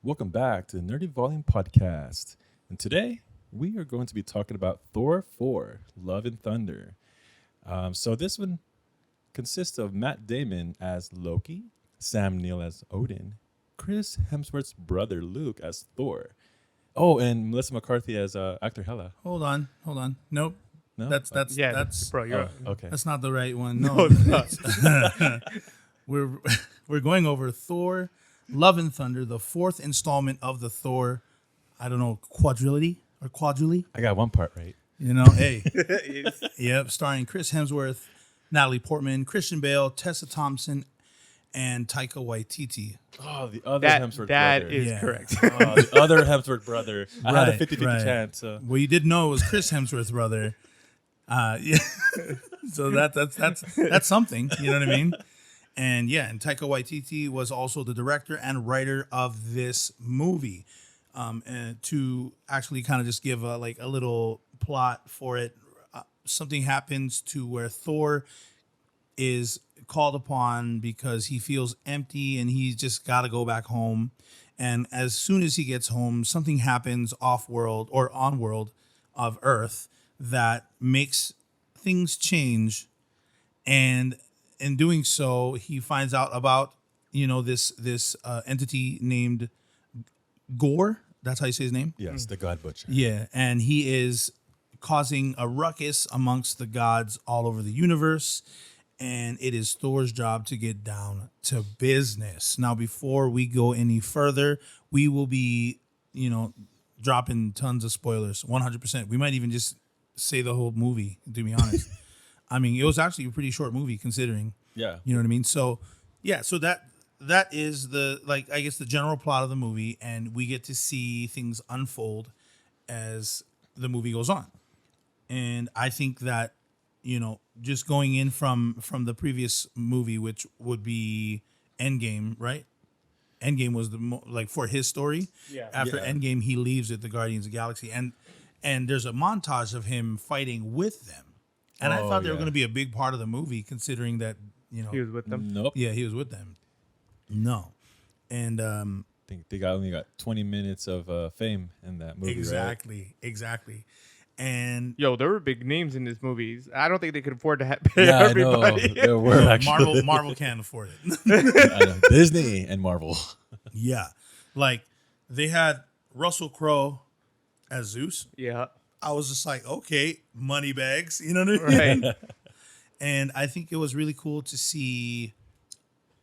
Welcome back to the Nerdy Volume Podcast. And today we are going to be talking about Thor 4, Love and Thunder. So this one consists of Matt Damon as Loki, Sam Neill as Odin, Chris Hemsworth's brother Luke as Thor. Oh, and Melissa McCarthy as actor Hela. Hold on. Nope. No? That's bro. You're Okay. that's not the right one. no, it's not. We're going over Thor, Love and Thunder, the fourth installment of the Thor. I don't know, quadrilogy. I got one part right. You know, hey, yep, starring Chris Hemsworth, Natalie Portman, Christian Bale, Tessa Thompson, and Taika Waititi. Oh, the other That Hemsworth that brother. is Yeah. correct. Oh, the other Hemsworth brother. I had a Right, 50-50 right. chance. Well, you did know it was Chris Hemsworth's brother. Yeah. So that's something. You know what I mean? And yeah, and Taika Waititi was also the director and writer of this movie. And to actually kind of just give a little plot for it, something happens to where Thor is called upon because he feels empty and he's just got to go back home. And as soon as he gets home, something happens off-world or on-world of Earth that makes things change. And in doing so, he finds out about, this entity named Gore. That's how you say his name? Yes, the God Butcher. Yeah, and he is causing a ruckus amongst the gods all over the universe, and it is Thor's job to get down to business. Now, before we go any further, we will be, dropping tons of spoilers, 100%. We might even just say the whole movie, to be honest. I mean, it was actually a pretty short movie considering. Yeah. You know what I mean? So, yeah, so that is the the general plot of the movie, and we get to see things unfold as the movie goes on. And I think that, just going in from the previous movie, which would be Endgame, right? Endgame was for his story. Yeah. After Yeah. Endgame, he leaves with the Guardians of the Galaxy, and there's a montage of him fighting with them. And I Oh, thought they were yeah. going to be a big part of the movie, considering that He was with them. Nope. yeah, he was with them. No, and I think they only got 20 minutes of fame in that movie, exactly, and Yo, there were big names in this movie. I don't think they could afford to pay Yeah, everybody. I know. There were actually. Marvel can't afford it. I know. Disney and Marvel. Yeah, like they had Russell Crowe as Zeus. Yeah. I was just like, okay, money bags, you know what I mean? Right. And I think it was really cool to see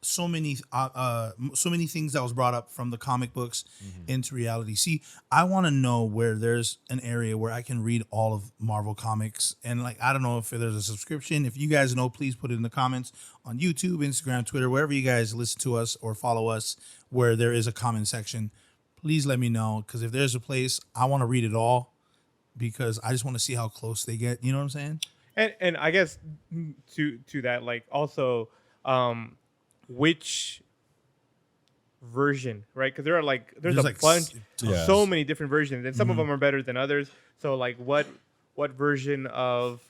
so many things that was brought up from the comic books into reality. See, I want to know where there's an area where I can read all of Marvel comics. And I don't know if there's a subscription. If you guys know, please put it in the comments on YouTube, Instagram, Twitter, wherever you guys listen to us or follow us, where there is a comment section. Please let me know, because if there's a place, I want to read it all, because I just want to see how close they get. You know what I'm saying? And I guess to that, also, which version, right? Because there are there's a bunch, Yeah. so many different versions, and some of them are better than others. So what version of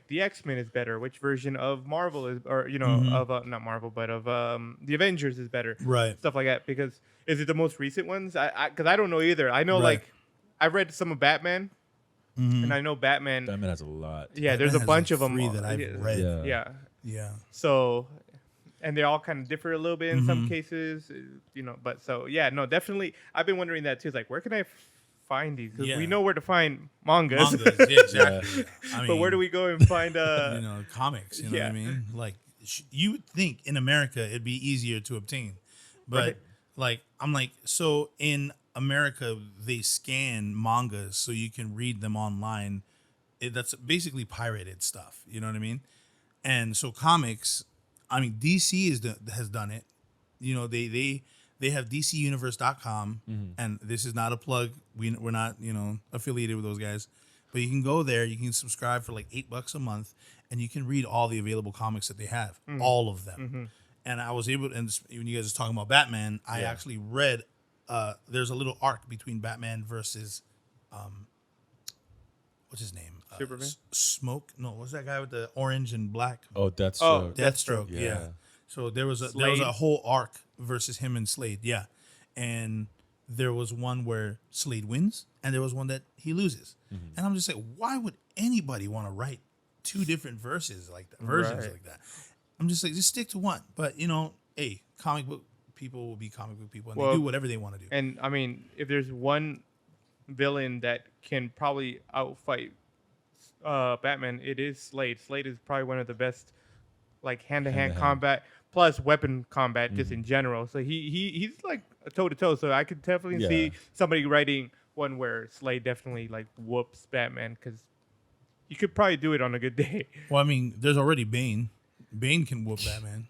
the X-Men is better? Which version of Marvel is, or of not Marvel, but of the Avengers is better? Right. Stuff like that. Because is it the most recent ones? Because I don't know either. I know Right. I've read some of Batman. And I know Batman. Batman has a lot. Yeah, there's a Batman has bunch like of them. 3 that I've read. Yeah. Yeah. Yeah. So, and they all kind of differ a little bit in some cases, But so, yeah, no, definitely. I've been wondering that too. It's where can I find these? Because Yeah. we know where to find mangas. Mangas, yeah, exactly. I mean, But where do we go and find? comics. You know Yeah. what I mean? You would think in America it'd be easier to obtain, but so in America they scan mangas so you can read them online. That's basically pirated stuff. You know what I mean? And so comics, I mean, DC has done it. They have DCUniverse.com, and this is not a plug. We're not affiliated with those guys, but you can go there. You can subscribe for $8 a month, and you can read all the available comics that they have, all of them. And I was able to, and when you guys are talking about Batman, I actually read. There's a little arc between Batman versus, what's his name? Superman? Smoke? No, what's that guy with the orange and black? Oh, that's Deathstroke. Yeah. Yeah. So there was a Slade? whole arc versus him and Slade. Yeah, and there was one where Slade wins, and there was one that he loses. And I'm just like, why would anybody want to write two different versions like that? I'm just like, just stick to one. But hey, comic book people will be comic book people, and they do whatever they want to do. And I mean, if there's one villain that can probably outfight Batman, it is Slade. Slade is probably one of the best, like hand-to-hand combat plus weapon combat just in general. So he's like a toe-to-toe. So I could definitely see somebody writing one where Slade definitely like whoops Batman, because you could probably do it on a good day. Well, I mean, there's already Bane. Bane can whoop Batman.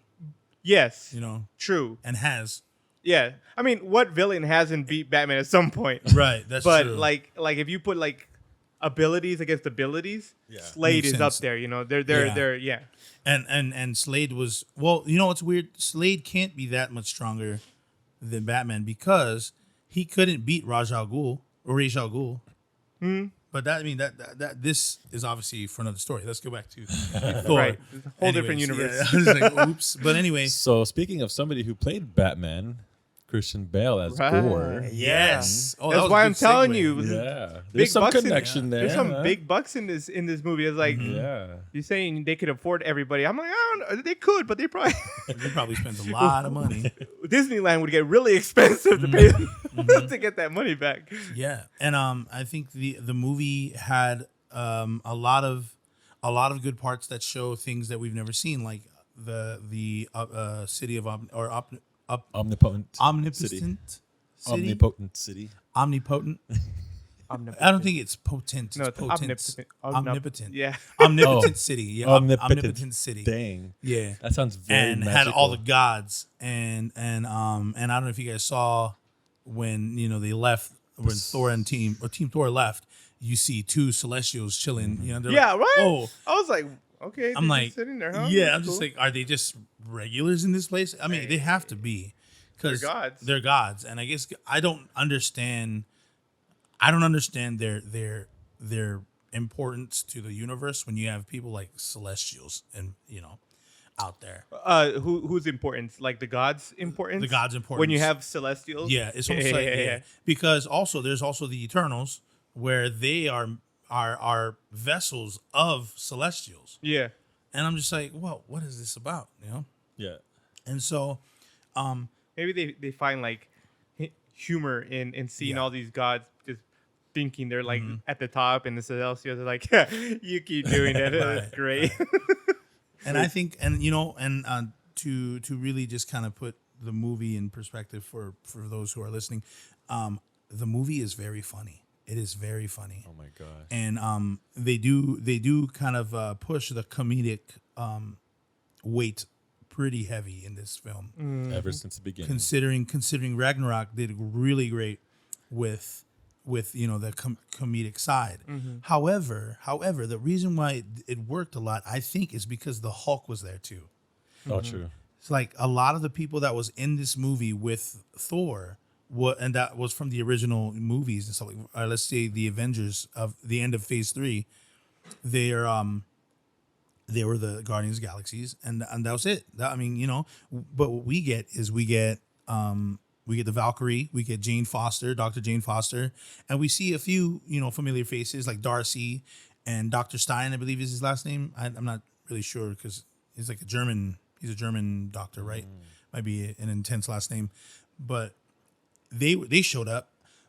Yes, true, and has. Yeah, I mean, what villain hasn't beat Batman at some point? Right, that's but true. Like if you put like abilities against abilities, Slade is up there. They're And Slade was, well, what's weird? Slade can't be that much stronger than Batman because he couldn't beat Ra's al Ghul. But that this is obviously for another story. Let's go back to Thor. Right, it's a whole different universe. Yeah, I was like, oops. But anyway, So speaking of somebody who played Batman, Christian Bale as Thor. yes. Oh, that that's was why a I'm good telling segue. you. Yeah, Big there's some bucks in- connection there. There's some huh? big bucks in this movie. It's like Yeah. you're saying they could afford everybody. I'm like, I don't know. They could, but they probably They probably spent a lot of money. Disneyland would get really expensive to pay to get that money back. Yeah, and I think the movie had a lot of good parts that show things that we've never seen, like the city of Omnipotent. omnipotent city. Omnipotent city. Omnipotent. I don't think it's potent. No, it's it's potent. Omnipotent. Yeah. Omnipotent city. Yeah. Omnipotent city. Dang. Yeah. That sounds very And magical. had all the gods and I don't know if you guys saw when they left, when Thor and Team Thor left, you see two Celestials chilling. They're Yeah, like, right? oh, I was like, okay. I'm they're like, just sitting there, huh? yeah, That's I'm just cool. like, are they just regulars in this place? I mean, they have to be, because They're gods. They're gods, and I guess I don't understand their importance to the universe when you have people like Celestials and out there. Who's importance? Like the gods' importance? The gods' importance. When you have Celestials? Yeah, it's almost like because there's also the Eternals, where they are vessels of Celestials, Yeah. and I'm just like, well, what is this about? Yeah. And so, Maybe they find like humor in seeing all these gods just thinking they're like at the top, and the Celestials are like, yeah, you keep doing it. That's Right, great. and I think, to really just kind of put the movie in perspective for those who are listening, the movie is very funny. It is very funny. Oh my gosh. And they do kind of push the comedic weight pretty heavy in this film. Ever since the beginning. Considering Ragnarok did really great with the comedic side. However, the reason why it worked a lot, I think, is because the Hulk was there too. Oh, true. It's like a lot of the people that was in this movie with Thor, and that was from the original movies and stuff like, let's say the Avengers of the end of Phase 3, they were the Guardians of the Galaxies, and that was it. But what we get is we get the Valkyrie, we get Jane Foster, Dr. Jane Foster, and we see a few familiar faces like Darcy and Dr. Stein, I believe is his last name. I'm not really sure because he's like he's a German doctor, right? Might be an intense last name, but they showed up.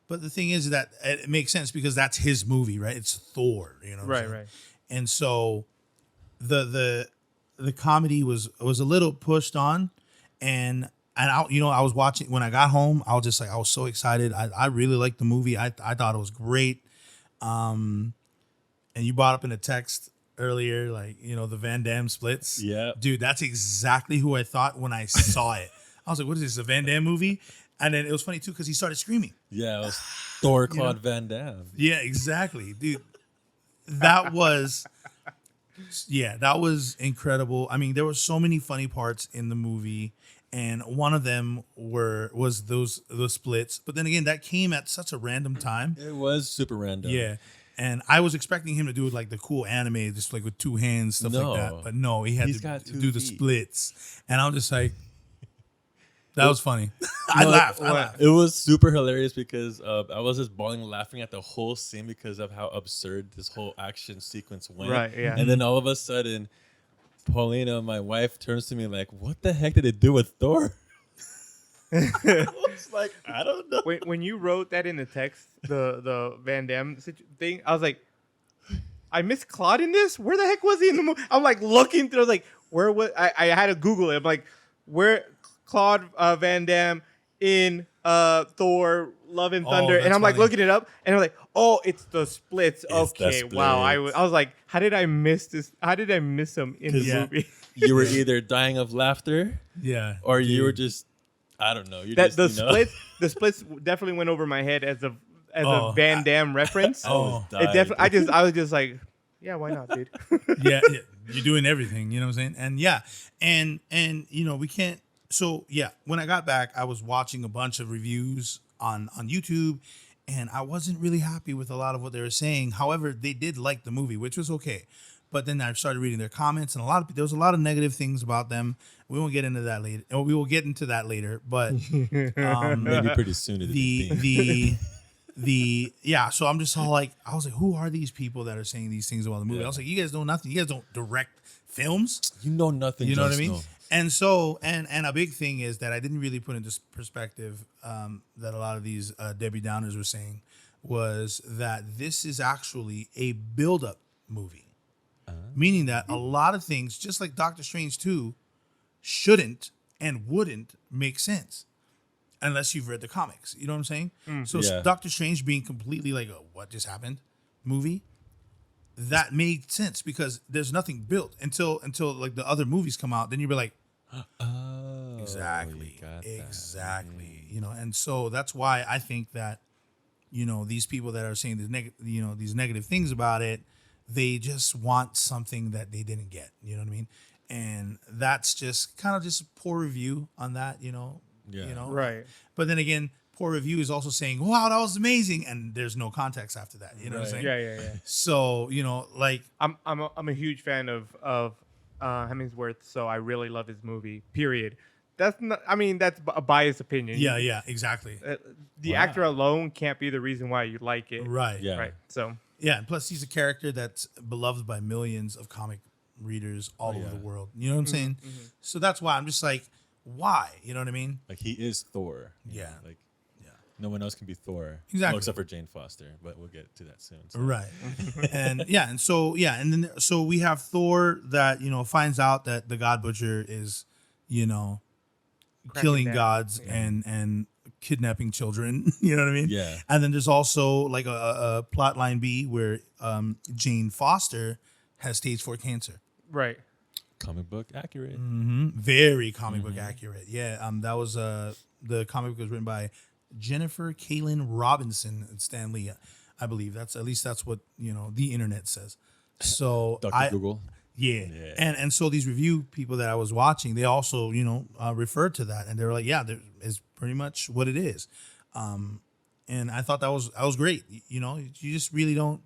But the thing is that it makes sense because that's his movie, right? It's Thor, Right. And so the comedy was a little pushed on, and I was watching when I got home. I was just like, I was so excited. I really liked the movie. I thought it was great. And you brought up in a text earlier, like the Van Damme splits. Yeah, dude, that's exactly who I thought when I saw it. I was like, what is this, a Van Damme movie? And then it was funny too because he started screaming. Yeah, it was Thor Claude Van Damme. Yeah, exactly, dude. That was incredible. I mean, there were so many funny parts in the movie, and one of them was those splits. But then again, that came at such a random time. It was super random. Yeah. And I was expecting him to do like the cool anime, just like with two hands, stuff like that. But no, he had to got 2 do the feet. splits. And I'm just like, That was funny. I No, laughed. It was super hilarious because I was just bawling laughing at the whole scene because of how absurd this whole action sequence went. Right, yeah. And then all of a sudden, Paulina, my wife, turns to me like, "What the heck did it do with Thor?" I was like, I don't know. When you wrote that in the text, the Van Damme thing, I was like, I missed Claude in this. Where the heck was he in the movie? I'm like looking through, like, where was I had to Google it. I'm like, where Claude Van Damme in Thor: Love and Thunder, and that's I'm like funny. looking it up, and I'm like, oh, it's the splits. It's the Okay, wow. I splits. was like, how did I miss this? How did I miss him in the Yeah. movie? You were either dying of laughter Yeah. or you dude. were just, I don't know. You That just, the splits definitely went over my head as a Oh, Van Damme reference. Oh. It definitely. I was just like, yeah, why not, dude? yeah, you're doing everything, you know what I'm saying? And yeah, and you know, we can't. So yeah, when I got back, I was watching a bunch of reviews on YouTube, and I wasn't really happy with a lot of what they were saying. However, they did like the movie, which was okay. But then I started reading their comments, and there was a lot of negative things about them. We won't get into that later. Or we will get into that later. But maybe pretty soon. yeah, so I'm just all like, I was like, who are these people that are saying these things about the movie? I was like, you guys know nothing. You guys don't direct films. You know nothing. You know what I Jon mean? Snow. And so, and a big thing is that I didn't really put into perspective that a lot of these Debbie Downers were saying was that this is actually a build-up movie, meaning that a lot of things, just like Doctor Strange 2, shouldn't and wouldn't make sense unless you've read the comics. You know what I'm saying? So Yeah. Doctor Strange being completely like a what just happened movie, that made sense because there's nothing built until like the other movies come out. Then you'll be like, Oh, exactly, you got that. exactly. You know, and so that's why I think that, you know, these people that are saying these negative things about it, they just want something that they didn't get. You know what I mean? And that's just kind of just a poor review on that. You know, Yeah. Right. But then again, poor review is also saying, "Wow, that was amazing," and there's no context after that. You know what I'm saying? Yeah. So you know, like, I'm a huge fan of Hemsworth, so I really love his movie. Period. That's not. I mean, that's a biased opinion. yeah, exactly. The Wow. actor alone can't be the reason why you like it. Right. Yeah. Right. So Yeah, and plus he's a character that's beloved by millions of comic readers all over yeah. the world. You know what I'm saying? So that's why I'm just like, why? You know what I mean? Like he is Thor. you Yeah. know, Like no one else can be Thor. Exactly. Well, except for Jane Foster, but we'll get to that soon. So. Right. and then so we have Thor that, you know, finds out that the God Butcher is, you know, killing down. gods and kidnapping children. You know what I mean? Yeah. And then there's also like a plot line B where Jane Foster has stage 4 cancer. right. Comic book accurate. Very comic book accurate. Yeah. That was the comic book was written by Jennifer Kaylin Robinson and Stan Lee, I believe. That's what, you know, the internet says. So Dr. Google. Yeah. Yeah. And so these review people that I was watching, they also, you know, referred to that, and they were like, yeah, there is pretty much what it is. And I thought that was great. You know, you just really don't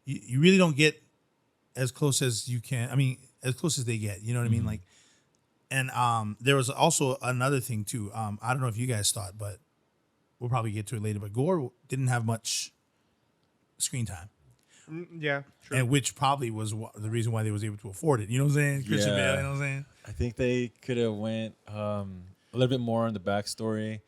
you really don't get as close as you can. I mean, as close as they get. You know what I mean? Like, and there was also another thing too. I don't know if you guys thought, but we'll probably get to it later. But Gore didn't have much screen time. Yeah. True. And which probably was the reason why they was able to afford it. You know what I'm saying? Christian Yeah. Bale, you know what I'm saying? I think they could have went a little bit more on the backstory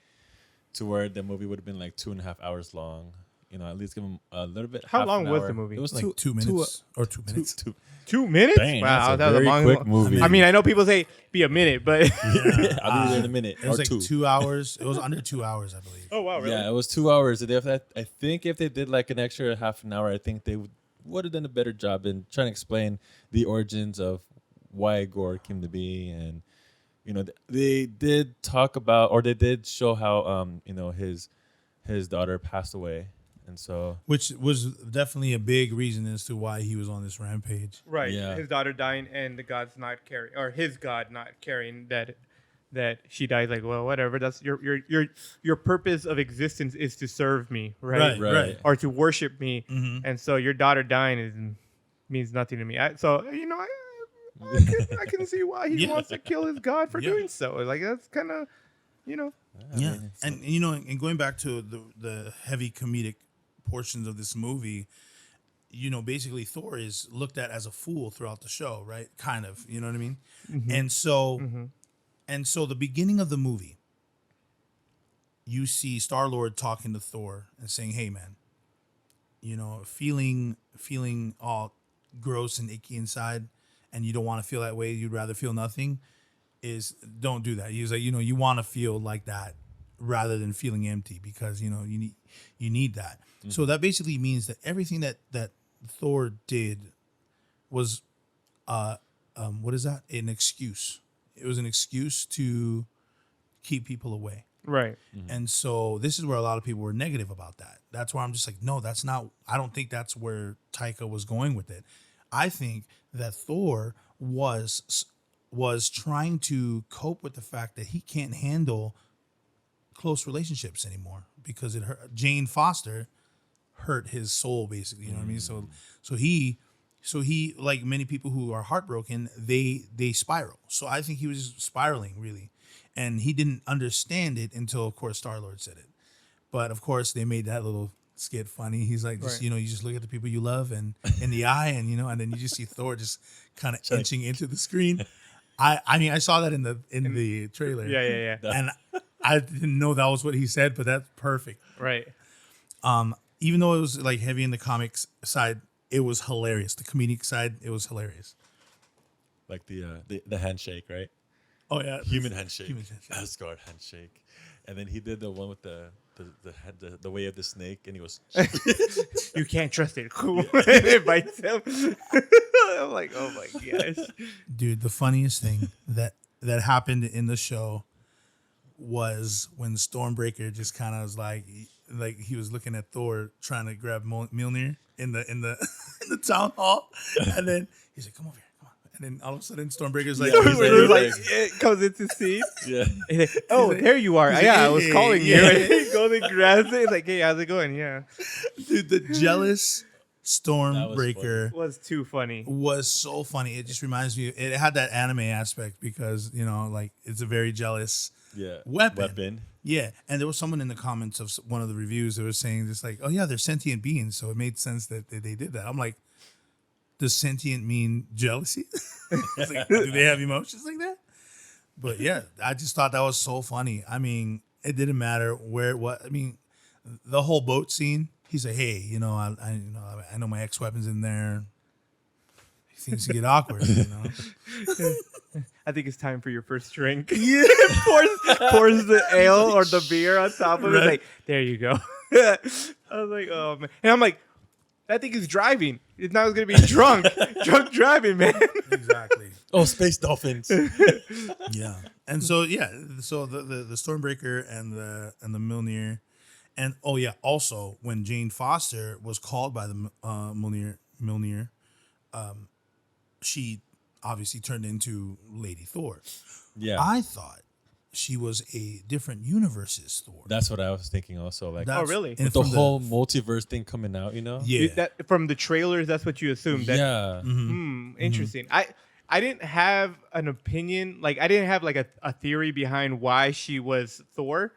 to where the movie would have been like 2.5 hours long. You know, at least give them a little bit. How half long an was hour. the movie? It was Like 2 minutes or 2 minutes. 2 minutes? Dang, wow, that's a that was very a long quick movie. I mean, I know people say be a minute, but Yeah, I'll be there in a minute It was or like two. 2 hours. It was under 2 hours, I believe. oh wow, really? Yeah, it was 2 hours. I think if they did like an extra half an hour, I think they would have done a better job in trying to explain the origins of why Gore came to be. And, you know, they did talk about, or they did show how, you know, his daughter passed away. And so, Which was definitely a big reason as to why he was on this rampage. Right. Yeah. His daughter dying and the god's not carrying, or his god not carrying that she dies. Like, well, whatever. That's your purpose of existence is to serve me, right? Right. Or to worship me. Mhm. And so your daughter dying means nothing to me. So you know, I can see why he Yeah. wants to kill his god for Yeah. doing so. Like that's kind of you know. Yeah, mean, it's and you know, and going back to the heavy comedic portions of this movie, you know, basically Thor is looked at as a fool throughout the show, right? Kind of, you know what I mean? And so, the beginning of the movie, you see Star-Lord talking to Thor and saying, "Hey, man, you know, feeling all gross and icky inside, and you don't want to feel that way. You'd rather feel nothing. Don't do that." He was like, you know, you want to feel like that rather than feeling empty, because you know you need that. So that basically means that everything that Thor did was what is that? An excuse. It was an excuse to keep people away. Right. And so this is where a lot of people were negative about that. That's why I'm just like, no, that's not. I don't think that's where Taika was going with it. I think that Thor was trying to cope with the fact that he can't handle close relationships anymore, because Jane Foster hurt his soul, basically. You know what I mean? So he, like many people who are heartbroken, they spiral. So I think he was spiraling, really, and he didn't understand it until, of course, Star-Lord said it. But of course, they made that little skit funny. He's like, just, Right. you know, you just look at the people you love and in the eye, and you know, and then you just see Thor just kind of inching into the screen. I mean, I saw that in the trailer. Yeah. And I didn't know that was what he said, but that's perfect. Right. Even though it was like heavy in the comics side, it was hilarious. The comedic side, it was hilarious. like the handshake, right? Oh yeah, Human handshake. Human handshake. Asgard handshake. And then he did the one with the way of the snake, and he was You can't trust it. Cool. It bites him. I'm like, oh my gosh. Dude, the funniest thing that happened in the show was when Stormbreaker just kind of was like he was looking at Thor trying to grab Mjolnir in the in the town hall, and then he's like, "Come over here, come on!" And then all of a sudden, Stormbreaker's like, Yeah, he's he's like, like- it comes into scene. yeah. Oh, there you are. he's Yeah, like, I was "Hey, calling you. yeah." And he goes and grabs it. He's like, hey, how's it going? Yeah. dude, the jealous Stormbreaker It was too funny. was so funny. It just reminds me. It had that anime aspect because, you know, like, it's a very jealous Yeah. weapon. Yeah, and there was someone in the comments of one of the reviews that was saying just like, "Oh yeah, they're sentient beings," so it made sense that they did that. I'm like, does sentient mean jealousy? It's like, do they have emotions like that? But yeah, I just thought that was so funny. I mean, it didn't matter what. I mean, the whole boat scene. He's like, "Hey, you know, I know my ex-weapon's in there." Things get awkward, you know. I think it's time for your first drink. Yeah. pours the ale or the beer on top of it. Right. Like, there you go. I was like, oh man. And I'm like, that thing is driving. It's not going to be drunk. Drunk driving, man. Exactly. Oh, space dolphins. Yeah, and so the Stormbreaker and the Mjolnir, and oh yeah, also when Jane Foster was called by the Mjolnir, she obviously turned into Lady Thor. Yeah. I thought she was a different universe's Thor. That's what I was thinking also. Like That's- Oh, really? and with the from whole multiverse thing coming out, you know? yeah. That, from the trailers, that's what you assumed. That, Yeah. Interesting. I didn't have an opinion. Like, I didn't have like a theory behind why she was Thor.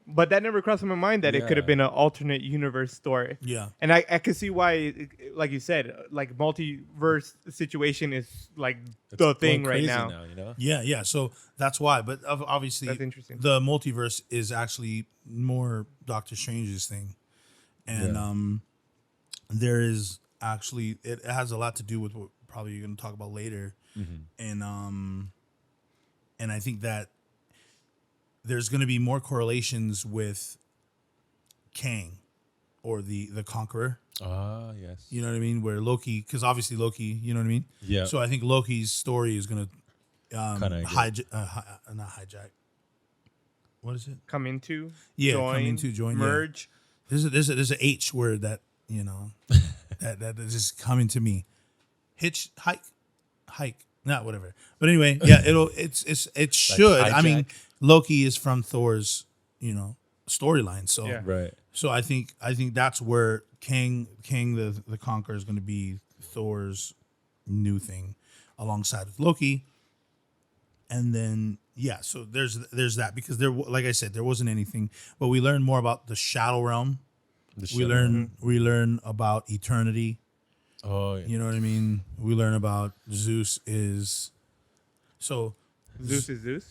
But that never crossed my mind that it could have Yeah. been an alternate universe story. Yeah. And I could see why, like you said, like multiverse situation is like It's the going thing right crazy now. you know? Yeah. So that's why. But obviously, That's interesting. the multiverse is actually more Doctor Strange's thing, and Yeah. there is actually it has a lot to do with what probably you're going to talk about later, and I think that there's going to be more correlations with Kang or the Conqueror. Ah, yes. You know what I mean? Where Loki, because obviously Loki, you know what I mean? Yeah. So I think Loki's story is going to Kinda not hijack. What is it? Come into, Yeah, join, come into, join, yeah. merge. There's a H word that, you know, that is just coming to me. Hike, not whatever. But anyway, yeah, it should. I mean, hijack? Loki is from Thor's, you know, storyline. So Yeah. Right. so I think that's where Kang the Conqueror is going to be Thor's new thing, alongside with Loki. And then so there's that, because there, like I said, there wasn't anything, but we learned more about the shadow realm. We learn about eternity. Oh, yeah. You know what I mean? We learn about Zeus is so Zeus is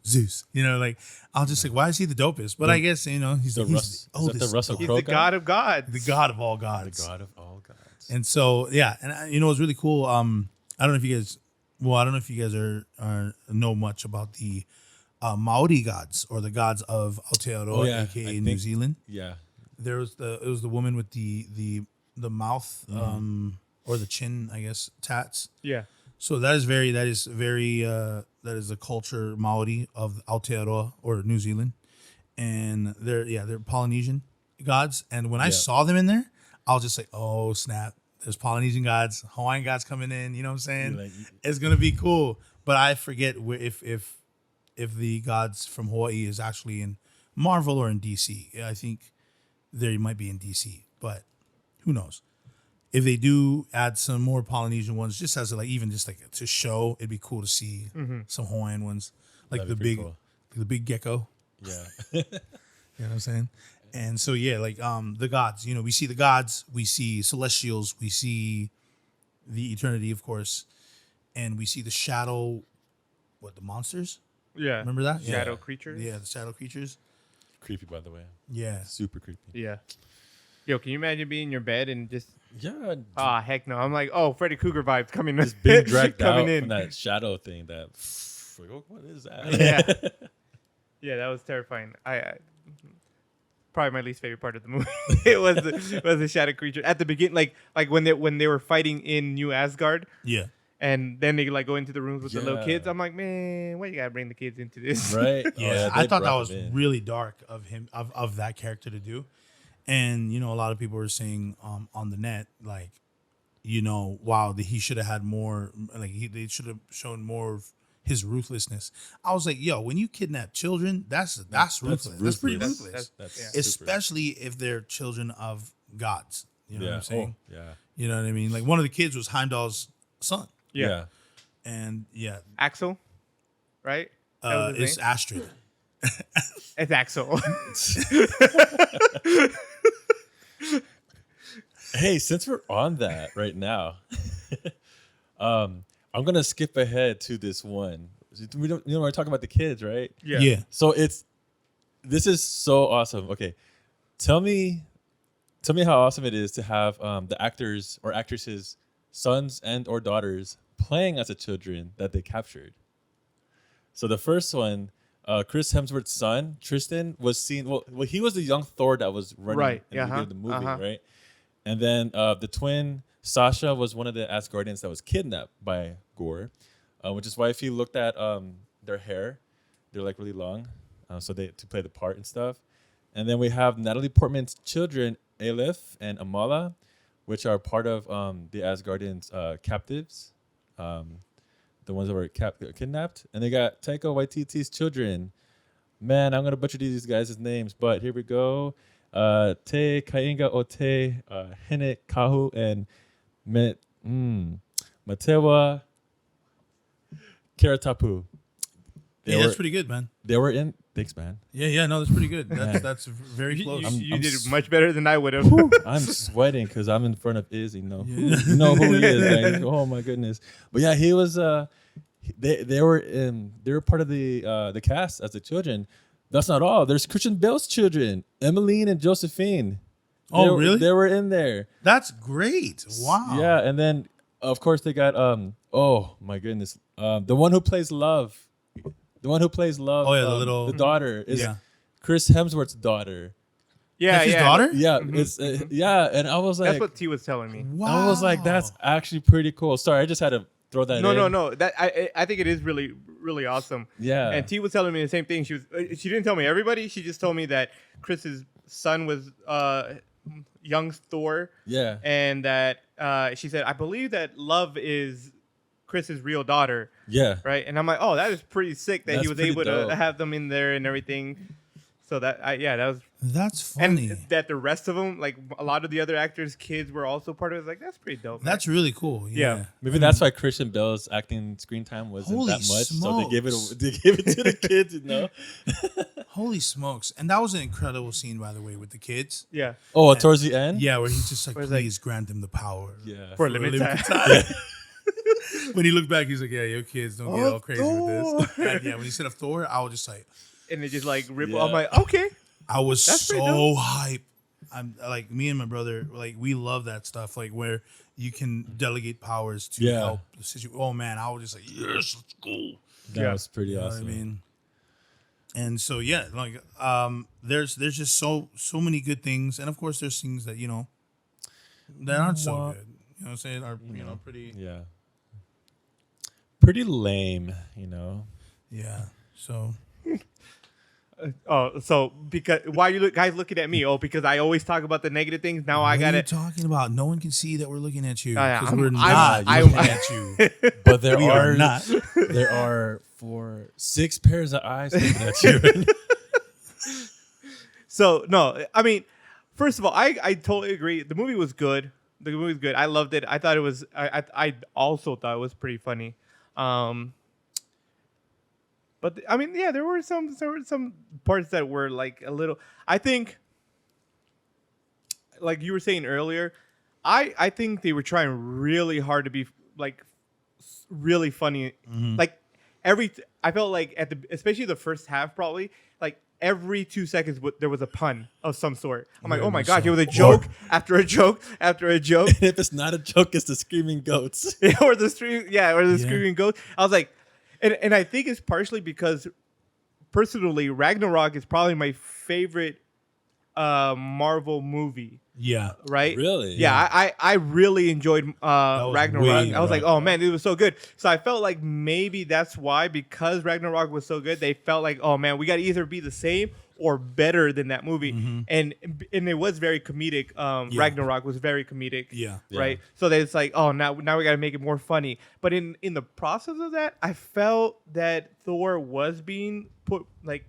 Zeus. You know, like I'll just like, why is he the dopest? But I guess he's the he's is that the Russell He's Crowe the guy? god of gods. the god of all gods. The god of all gods. And so and it's really cool. I don't know if you guys, are know much about the Maori gods, or the gods of Aotearoa, aka New Zealand. Yeah. It was the woman with the mouth or the chin, I guess, tats. Yeah. So that is very that is the culture Maori of Aotearoa or New Zealand, and they're Polynesian gods. And when I saw them in there, I was just like, oh snap! There's Polynesian gods, Hawaiian gods coming in. You know what I'm saying? Like, it's gonna be cool. But I forget if the gods from Hawaii is actually in Marvel or in DC. I think they might be in DC, but who knows? If they do add some more Polynesian ones, just as to show, it'd be cool to see some Hawaiian ones, like That'd be pretty the big gecko. Yeah. You know what I'm saying? And so the gods. We see the gods, we see celestials, we see the eternity, of course, and we see the shadow. What, the monsters? Yeah. Remember that? Shadow creatures? Yeah, the shadow creatures. Creepy, by the way. Yeah. Super creepy. Yeah. Yo, can you imagine being in your bed and just... Yeah. heck no. I'm like, Freddy Krueger vibes coming in. Just being dragged coming out in. from that shadow thing. That, like, oh, what is that? Yeah. Yeah, that was terrifying. I probably my least favorite part of the movie. It was the shadow creature at the beginning, like when they were fighting in New Asgard. Yeah. And then they go into the rooms with the little Yeah. kids. I'm like, man, why you gotta bring the kids into this? Right? Yeah, they I thought that brought was them in. really dark of him, of that character to do. And a lot of people were saying on the net, like, wow, he should have had more. Like they should have shown more of his ruthlessness. I was like, yo, when you kidnap children, that's ruthless. That's pretty ruthless, That's Yeah. super. especially if they're children of gods. You know what I'm saying? Oh, yeah. You know what I mean? Like one of the kids was Heimdall's son, Yeah. and Axel, right? That was his it's name? Astrid. It's Axel. Hey, since we're on that right now, I'm gonna skip ahead to this one. We're talking about the kids, right? Yeah. So this is so awesome. Okay, tell me how awesome it is to have the actors or actresses' sons and or daughters playing as the children that they captured. So the first one, Chris Hemsworth's son Tristan was seen. Well, he was the young Thor that was running Right. in the beginning of the movie, Uh-huh. right? And then the twin Sasha was one of the Asgardians that was kidnapped by Gore, which is why if you looked at their hair, they're like really long, so to play the part and stuff. And then we have Natalie Portman's children, Aleph and Amala, which are part of the Asgardians' captives, the ones that were kidnapped. And they got Taika Waititi's children. Man, I'm gonna butcher these guys' names, but here we go. Te Kainga o Te Hene Kahu and Matewa Karatapu. That's pretty good, man. They were in. Thanks, man. Yeah, no, that's pretty good. That's very You, close. you I'm did s- much better than I would have. I'm sweating because I'm in front of Izzy. You know who he is, man. Oh my goodness. But yeah, he was. They were part of the cast as the children. That's not all. There's Christian Bale's children, Emmeline and Josephine. Oh, really? They were in there. That's great. Wow. Yeah, and then of course they got oh my goodness, the one who plays Love. The one who plays Love. Oh, yeah, the daughter is Yeah. Chris Hemsworth's daughter. Yeah, That's his yeah. daughter? Yeah, it's and I was like, That's what T was telling me. Wow. I was like, that's actually pretty cool. Sorry, I just had to throw that in. No. That I think it is really, really awesome. Yeah. And T was telling me the same thing. She didn't tell me everybody. She just told me that Chris's son was young Thor. Yeah. And that she said, I believe that Love is Chris's real daughter. Yeah. Right. And I'm like, oh, that is pretty sick that he That's was pretty able dope. to have them in there and everything. So that was, That's funny. and that the rest of them, like a lot of the other actors' kids, were also part of it. It's like, that's pretty dope. That's really cool. Yeah. Yeah. Maybe that's why Christian Bale's acting screen time wasn't Holy that much. So smokes. they gave it to the kids, you know? Holy smokes. And that was an incredible scene, by the way, with the kids. Yeah. Oh, towards the end? Yeah, where he's just like, Where it's like- please grant them the power. Yeah. For a limited time. When he looked back, he's like, yeah, your kids don't get all crazy with this. And yeah, when he said of Thor, I was just like, And they just like rip. Yeah. I'm like, okay. I was That's pretty so hype. I'm like, me and my brother, like, we love that stuff, like where you can delegate powers to Yeah. help the situation. Oh man, I was just like, yes, let's go. That Yeah. was pretty You know awesome. what I mean? And so yeah, like there's just so many good things, and of course there's things that that aren't so good. You know what I'm saying? Are pretty Yeah. Pretty lame, you know? yeah. So Oh, so because why you guys looking at me? Oh, because I always talk about the negative things. Now I what got are you it. talking about? No one can see that we're looking at you yeah, because I'm- we're I'm- not I'm- looking at you. But there We are not. There are 6 pairs of eyes looking at you. So no, I mean, first of all, I totally agree. The movie was good. The movie was good. I loved it. I thought it was. I also thought it was pretty funny. But I mean, yeah, there were some parts that were like a little. I think, like you were saying earlier, I think they were trying really hard to be like really funny. Like I felt like especially the first half, probably like every 2 seconds there was a pun of some sort. I'm like, oh my gosh, it was a joke after a joke after a joke. And if it's not a joke, it's the screaming goats. or the screaming goat. I was like, and I think it's partially because personally, Ragnarok is probably my favorite Marvel movie. Yeah. Right? Really? Yeah, I really enjoyed was Ragnarok. way I was like, better. oh man, it was so good. So I felt like maybe that's why, because Ragnarok was so good, they felt like, oh man, we got to either be the same or better than that movie. And it was very comedic. Ragnarok was very comedic. Yeah. Right. So that it's like, oh, now we got to make it more funny. But in the process of that, I felt that Thor was being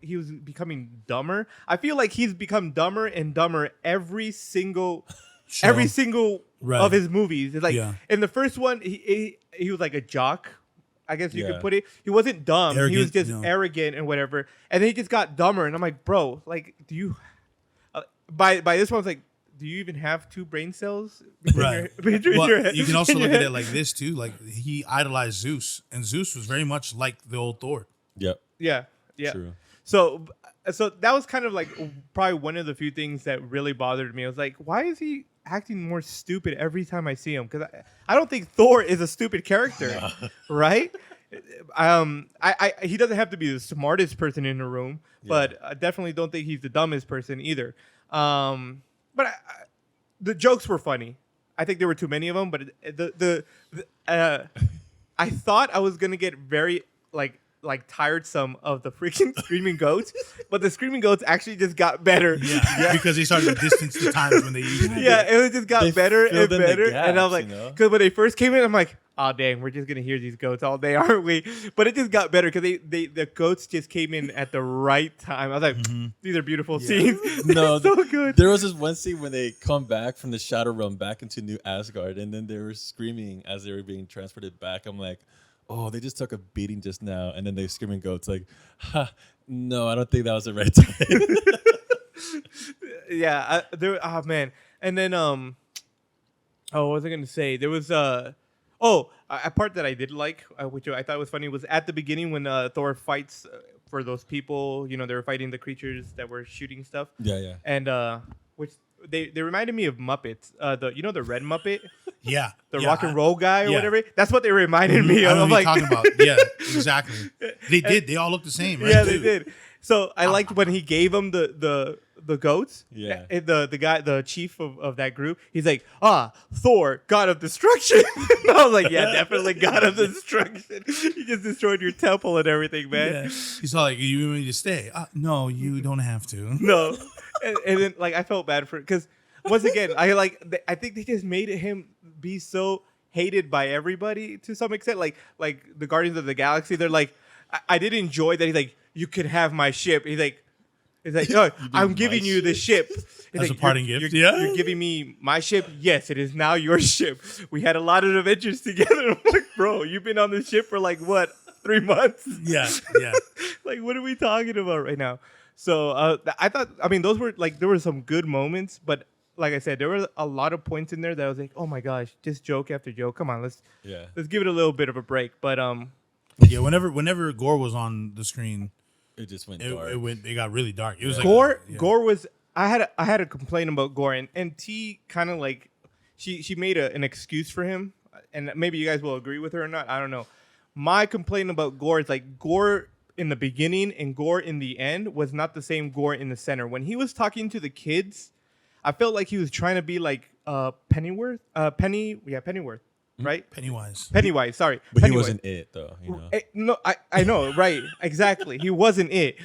he was becoming dumber. I feel like he's become dumber and dumber every single Right. of his movies. It's like Yeah. in the first one, he was like a jock, I guess you Yeah. could put it. He wasn't dumb. He was Arrogant, just no. arrogant and whatever. And then he just got dumber. And I'm like, bro, like, do you? By this one, I was like, do you even have 2 brain cells? Right. Between Well, your head- you can also in your look at head? it like this too. Like he idolized Zeus, and Zeus was very much like the old Thor. Yep. Yeah. True. So that was kind of like probably one of the few things that really bothered me. I was like, why is he acting more stupid every time I see him? Because I don't think Thor is a stupid character, right? He doesn't have to be the smartest person in the room, but I definitely don't think he's the dumbest person either. But the jokes were funny. I think there were too many of them, but I thought I was gonna get very like tiresome of the freaking screaming goats, but the screaming goats actually just got better. Yeah, because they started to distance the times when they used it. Yeah, it just got They better and filled in the better. And I was gaps, like, you know? because when they first came in, I'm like, oh dang, we're just gonna hear these goats all day, aren't we? But it just got better because the goats just came in at the right time. I was like, these are beautiful scenes. No, It's so good. There was this one scene when they come back from the Shadow Realm back into New Asgard, and then they were screaming as they were being transported back. I'm like, oh, they just took a beating just now, and then they screaming goats like, ha, no, I don't think that was the right time. Yeah, oh man. And then what was I gonna say? There was a part that I did like, which I thought was funny, was at the beginning when Thor fights for those people. You know, they were fighting the creatures that were shooting stuff. Yeah. And which they reminded me of Muppets. The red Muppet, Yeah, the yeah, rock and roll guy or yeah. whatever. That's what they reminded me I of. know I'm what like, you're talking about. Yeah, exactly. They did. They all look the same, right? yeah, they too? did. So I liked when he gave him the goats. Yeah. And the guy, the chief of that group, he's like, Thor, god of destruction. I was like, yeah, definitely god of destruction. You just destroyed your temple and everything, man. Yeah. He's all like, "You want me to stay?" No, you don't have to. No. And then like I felt bad for it because once again, I think they just made him be so hated by everybody to some extent. Like the Guardians of the Galaxy, they're like, I did enjoy that he's like, you could have my ship. He's like, It's like, oh, mean I'm my giving you the ship. It's As a like, parting you're, gift, you're, yeah. You're giving me my ship. Yes, it is now your ship. We had a lot of adventures together. I'm like, bro, you've been on this ship for like what, 3 months? Yeah, yeah. Like, what are we talking about right now? So I thought, I mean, those were like, there were some good moments, but like I said, there were a lot of points in there that I was like, oh my gosh, just joke after joke. Come on, let's give it a little bit of a break. But Yeah, whenever Gore was on the screen, It just went dark. it got really dark. It was like Gore was I had a complaint about Gore, and T kind of like she made an excuse for him, and maybe you guys will agree with her or not. I don't know. My complaint about Gore is like Gore in the beginning and Gore in the end was not the same Gore in the center. When he was talking to the kids, I felt like he was trying to be like Pennyworth, right? Pennywise, sorry. But Pennywise. he wasn't it, though. You know. No, I know, right? Exactly. He wasn't it.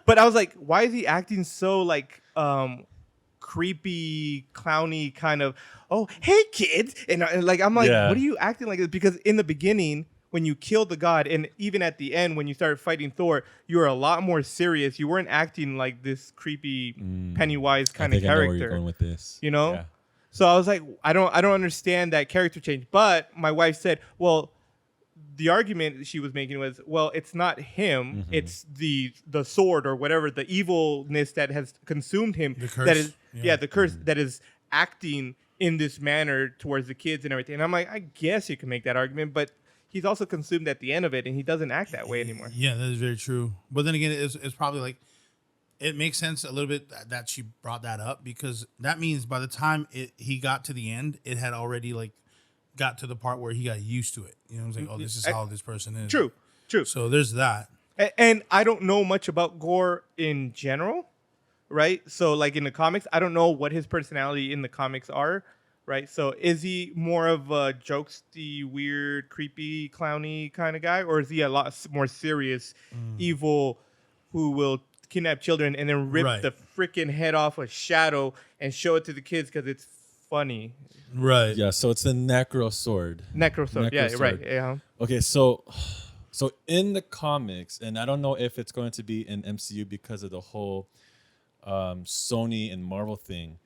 But I was like, why is he acting so like creepy, clowny kind of? Oh, hey kids, and like I'm like, what are you acting like this? Because in the beginning, when you killed the god, and even at the end when you started fighting Thor, you were a lot more serious. You weren't acting like this creepy Pennywise kind of character. I know where you're going with this. You know. Yeah. So I was like, I don't understand that character change. But my wife said, well, the argument she was making was, well, it's not him, it's the sword or whatever, the evilness that has consumed him. The curse. That is, the curse that is acting in this manner towards the kids and everything. And I'm like, I guess you can make that argument, but he's also consumed at the end of it, and he doesn't act that way anymore. Yeah, that is very true. But then again, it's probably like, it makes sense a little bit that she brought that up, because that means by the time he got to the end, it had already like got to the part where he got used to it. You know, I was like, oh, this is how this person is. True. So there's that. And I don't know much about Gore in general, right? So like in the comics, I don't know what his personality in the comics are, right? So is he more of a jokesy, weird, creepy, clowny kind of guy, or is he a lot more serious, evil, who will kidnap children and then rip the freaking head off a shadow and show it to the kids because it's funny? Right. Yeah, so it's the Necro Sword. Necro Sword. Yeah, Sword. right. Yeah. Okay, so in the comics, and I don't know if it's going to be in MCU because of the whole Sony and Marvel thing.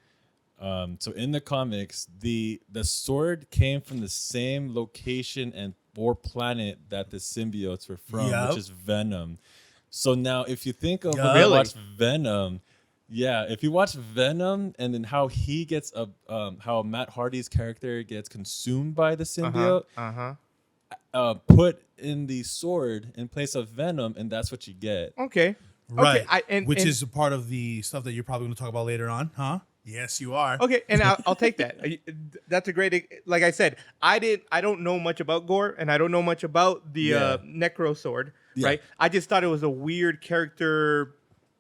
So in the comics, the sword came from the same location or planet that the symbiotes were from, which is Venom. So now, if you think of when you watch Venom, if you watch Venom and then how he gets how Matt Hardy's character gets consumed by the symbiote, put in the sword in place of Venom, and that's what you get. Okay. Right. Okay. Which is a part of the stuff that you're probably going to talk about later on, huh? Yes, you are. Okay, and I'll take that. That's a great. Like I said, I don't know much about Gore, and I don't know much about the Necro Sword. Yeah. Right. I just thought it was a weird character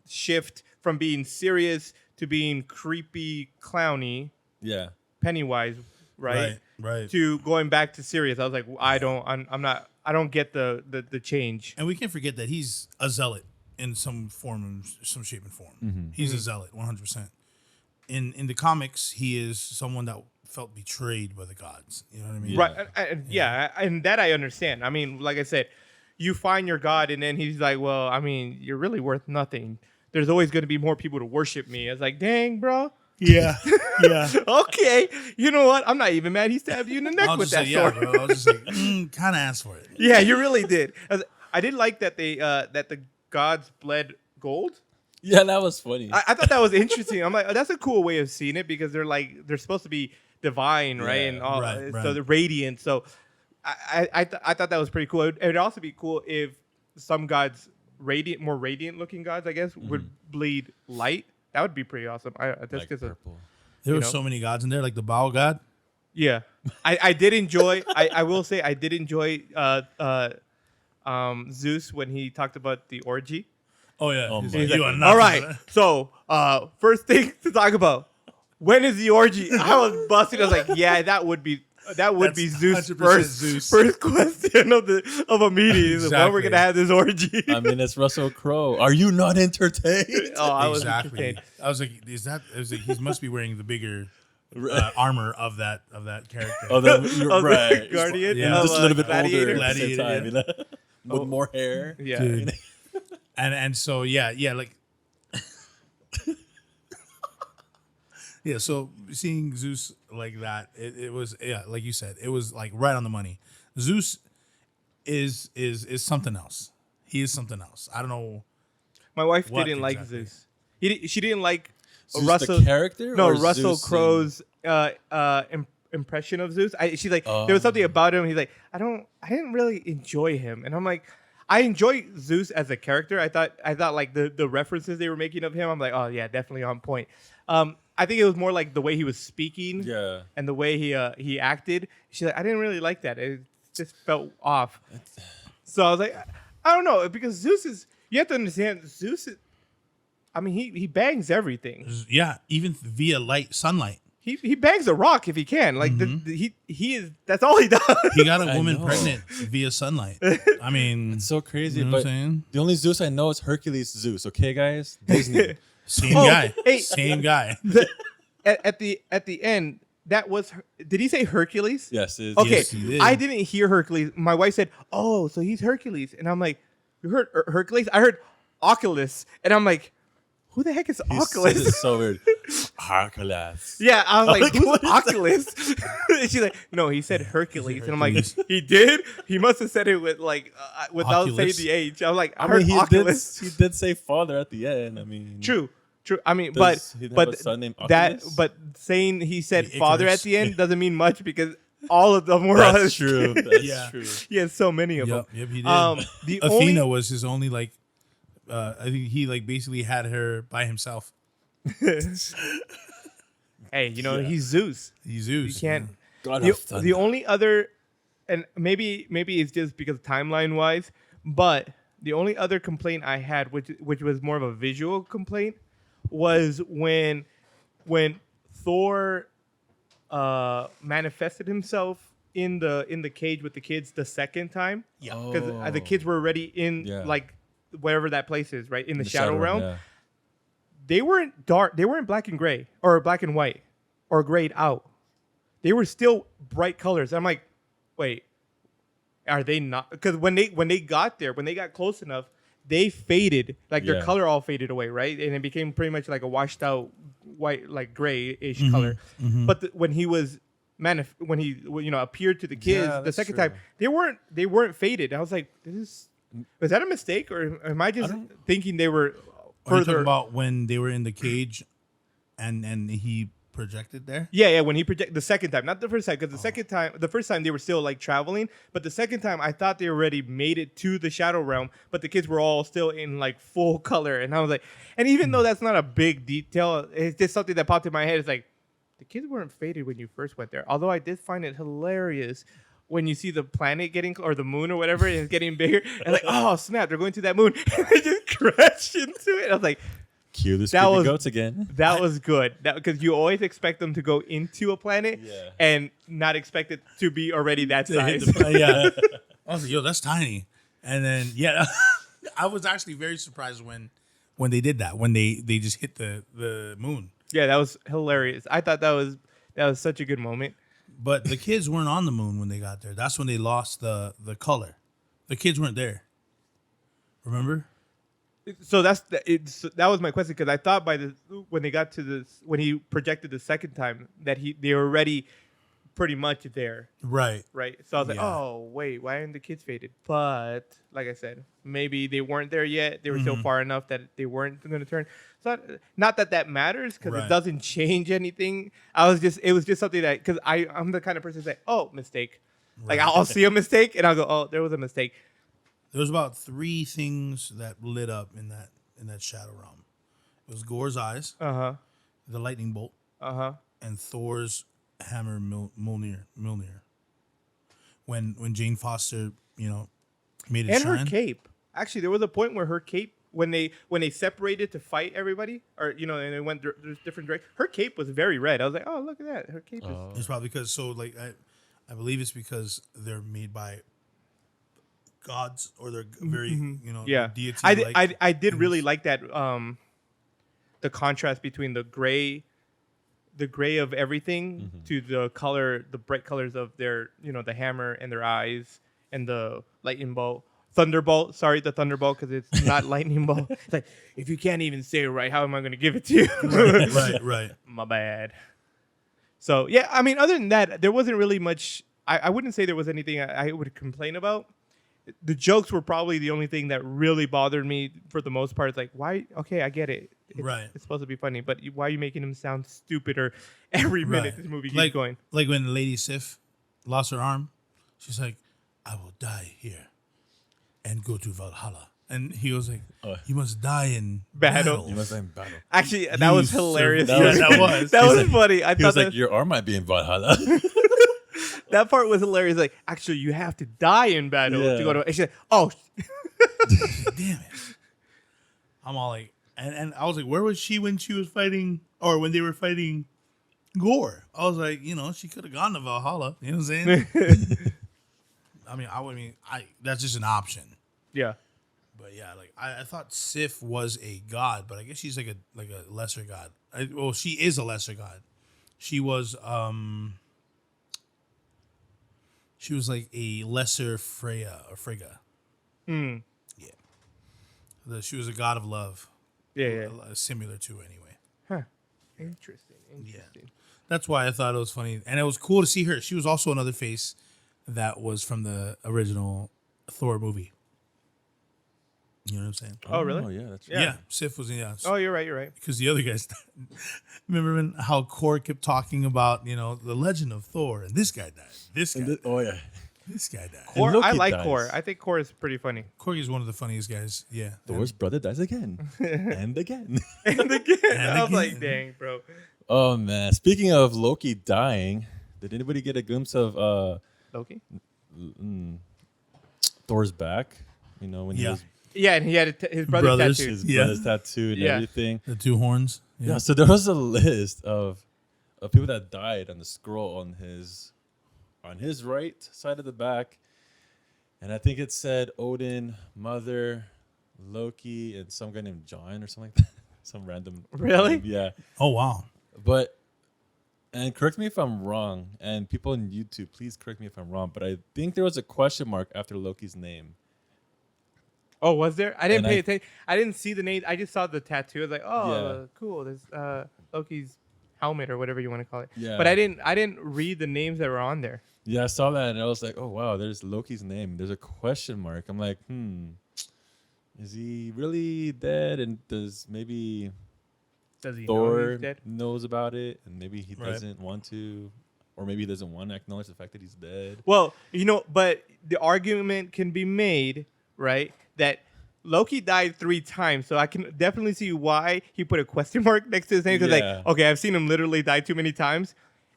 shift from being serious to being creepy, clowny. Yeah. Pennywise. Right. To going back to serious. I was like, I don't get the change. And we can't forget that he's a zealot in some shape and form. He's a zealot, 100%. In the comics, he is someone that felt betrayed by the gods. You know what I mean? Right. And that I understand. I mean, like I said, you find your God, and then he's like, well, I mean, you're really worth nothing. There's always going to be more people to worship me. I was like, dang, bro. Yeah. Okay. You know what? I'm not even mad. He stabbed you in the neck with that sword. Bro. I was just like, kind of asked for it. Yeah, you really did. I did like that that the gods bled gold. Yeah, that was funny. I thought that was interesting. I'm like, that's a cool way of seeing it, because they're supposed to be divine, right? And all, so they're radiant. So I thought that was pretty cool. It would also be cool if some gods, more radiant looking gods, I guess, would bleed light. That would be pretty awesome. Like purple. There were so many gods in there, like the Baal god. Yeah, I did enjoy. I will say I did enjoy Zeus when he talked about the orgy. Oh yeah. All right. So first thing to talk about, when is the orgy? I was busting. I was like, yeah, that would be Zeus' first question of a meeting. Exactly. When we're gonna have this orgy. I mean, it's Russell Crowe. Are you not entertained? I was entertained. I was like, he must be wearing the bigger armor of that character. Oh, right, Guardian. Yeah, just a little bit older Gladiator, at the same time, with more hair. Yeah. Dude. And so like Yeah, so seeing Zeus like that, it was like you said, it was like right on the money. Zeus is something else. He is something else. I don't know. My wife What didn't like exactly? Zeus. She didn't like Zeus Russell the character? No, or Russell Zeus Crowe's impression of Zeus. She's like, there was something about him. He's like, I didn't really enjoy him, and I'm like, I enjoy Zeus as a character. I thought like the references they were making of him. I'm like, oh yeah, definitely on point. I think it was more like the way he was speaking, Yeah. and the way he acted. She's like, I didn't really like that. It just felt off. So I was like, I don't know, because Zeus is. You have to understand, Zeus is. I mean, he bangs everything. Yeah, even via sunlight. He bangs a rock if he can. Like he is. That's all he does. He got a I woman know. pregnant via sunlight. I mean, It's so crazy. you know but what I'm saying? the only Zeus I know is Hercules Zeus. Okay, guys? Disney. Same Oh, guy. hey. Same guy. At the end, that was. Did he say Hercules? yes. It's, Okay, Yes, he did. I didn't hear Hercules. My wife said, "Oh, so he's Hercules," and I'm like, "You heard Hercules?" I heard Oculus, and I'm like, "Who the heck is Oculus?" It's so weird. Hercules. Yeah, I was like, Like, "Who's what is Oculus?" And she's like, "No, he said Hercules," and I'm like, Hercules. "He did? He must have said it with like without Oculus. saying the H." I was like, "I I heard mean, Oculus." he did say father at the end. I mean, True. I mean, Does he have but a son named that Oculus? but saying he said The father Icarus. at the end doesn't mean much because all of them were on That's his true. kids. That's Yeah. true. He has so many of Yep, them. yep, he did. The Athena only was his only like. I think he like basically had her by himself. hey, he's Zeus. He's Zeus. You can't. God The, of thunder. the only other, and maybe it's just because timeline wise, but the only other complaint I had, which was more of a visual complaint, was when Thor manifested himself in the cage with the kids the second time. Yeah. Because the kids were already in Yeah. like wherever that place is, right in the shadow realm. yeah. They weren't dark. They weren't black and gray or black and white or grayed out. They were still bright colors. I'm like, wait, are they not? Because when they got there, when they got close enough, they faded. Like their Yeah. color all faded away, right? And it became pretty much like a washed out white, like grayish color. But when he was when he appeared to the kids Yeah, the that's second true. time, they weren't faded. I was like, was that a mistake or am I just thinking they were Are you talking further? about when they were in the cage, and he projected there? Yeah, when he projected the second time, not the first time, because the first time they were still like traveling, but the second time I thought they already made it to the shadow realm, but the kids were all still in like full color, and I was like, and even though that's not a big detail, it's just something that popped in my head. It's like the kids weren't faded when you first went there. Although I did find it hilarious when you see the planet or the moon or whatever, and it's getting bigger, and like, oh snap, they're going to that moon, and they just crashed into it. I was like. Cue the That screaming was- goats again. That was good. Because you always expect them to go into a planet Yeah. and not expect it to be already that To hit size. yeah. I was like, yo, that's tiny. And then I was actually very surprised when they did that, when they just hit the moon. Yeah, that was hilarious. I thought that was such a good moment. But the kids weren't on the moon when they got there. That's when they lost the color. The kids weren't there. Remember? So that was my question, because I thought when they got to this, when he projected the second time, that they were already pretty much there, Right. right? So I was like, Yeah. oh wait, why aren't the kids faded? But like I said, maybe they weren't there yet. They were still far enough that they weren't going to turn. So not that matters, because Right. it doesn't change anything. It was just something that, because I'm the kind of person that say, oh, mistake. Like I'll see a mistake and I'll go, oh, there was a mistake. There was about 3 things that lit up in that shadow realm. It was Gore's eyes, Uh-huh. the lightning bolt, Uh-huh. and Thor's hammer Mjolnir. When Jane Foster, made it And shine. her cape. Actually, there was a point where her cape, when they separated to fight everybody, or and they went there's different directions, her cape was very red. I was like, oh, look at that, her cape is. It's probably because I believe it's because they're made by gods, or they're very Yeah, deity. I did really like that. The contrast between the gray of everything to the bright colors of their the hammer and their eyes and the lightning bolt. Thunderbolt, sorry, the Thunderbolt, because it's not lightning bolt. It's like, if you can't even say it right, how am I going to give it to you? right. My bad. So yeah, I mean, other than that, there wasn't really much. I wouldn't say there was anything I would complain about. The jokes were probably the only thing that really bothered me for the most part. It's like, why? Okay, I get it. Right. It's supposed to be funny, but why are you making him sound stupider every minute Right. this movie keeps Like going? like when Lady Sif lost her arm, she's like, "I will die here and go to Valhalla," and he was like, "You must die in Battle. battle." You must say in battle. Actually, that was You hilarious. survived. Yeah, that was. That was like- funny. I He thought was that, like, your arm might be in Valhalla. that part was hilarious. Like, actually, you have to die in battle to Yeah. go to. And she's like, oh, Damn it! I'm all like, and I was like, where was she when she was fighting, or when they were fighting Gore? I was like, she could have gone to Valhalla. You know what I'm saying? I that's just an option. yeah. But yeah, like I thought Sif was a god, but I guess she's like a lesser god. Well, she is a lesser god. She was like a lesser Freya or Frigga. Hmm. Yeah. She was a god of love. Yeah. Similar to anyway. Huh. Interesting. That's why I thought it was funny, and it was cool to see her. She was also another face that was from the original Thor movie. You know what I'm saying? Oh, really? Oh, yeah, that's Yeah. Yeah, Sif was Oh, you're right. because the other guys. Remember how Korg kept talking about the legend of Thor, and this guy died. This guy. Oh, yeah. This guy died. Core, Loki I like dies. Core. I think Core is pretty funny. Korg is one of the funniest guys. Yeah. Thor's brother dies again. And again. And again, And I was like, again. dang, bro. Oh, man. Speaking of Loki dying, did anybody get a glimpse of Loki? Thor's back? When he Yeah. was Yeah, and he had his brother's Brothers. tattoo. his Yeah. brother's tattoo and Yeah. everything. The two horns. Yeah, so there was a list of people that died on the scroll on his right side of the back, and I think it said Odin, Mother, Loki, and some guy named John or something like that. Some random. Really? Yeah, Oh wow. and correct me if I'm wrong, and people on YouTube, please correct me if I'm wrong, but I think there was a question mark after Loki's name. Oh, was there? I didn't And pay attention. I didn't see the name. I just saw the tattoo. I was like, oh, Yeah. cool. There's Loki's helmet or whatever you want to call it. Yeah. But I didn't read the names that were on there. Yeah, I saw that and I was like, oh wow, there's Loki's name. There's a question mark. I'm like, is he really dead? And does maybe Does he know Thor he's dead? knows about it and maybe he Right. doesn't want to, or maybe he doesn't want to acknowledge the fact that he's dead. Well, but the argument can be made, right, that Loki died 3 times, so I can definitely see why he put a question mark next to his name. Because Yeah. like, okay, I've seen him literally die too many times,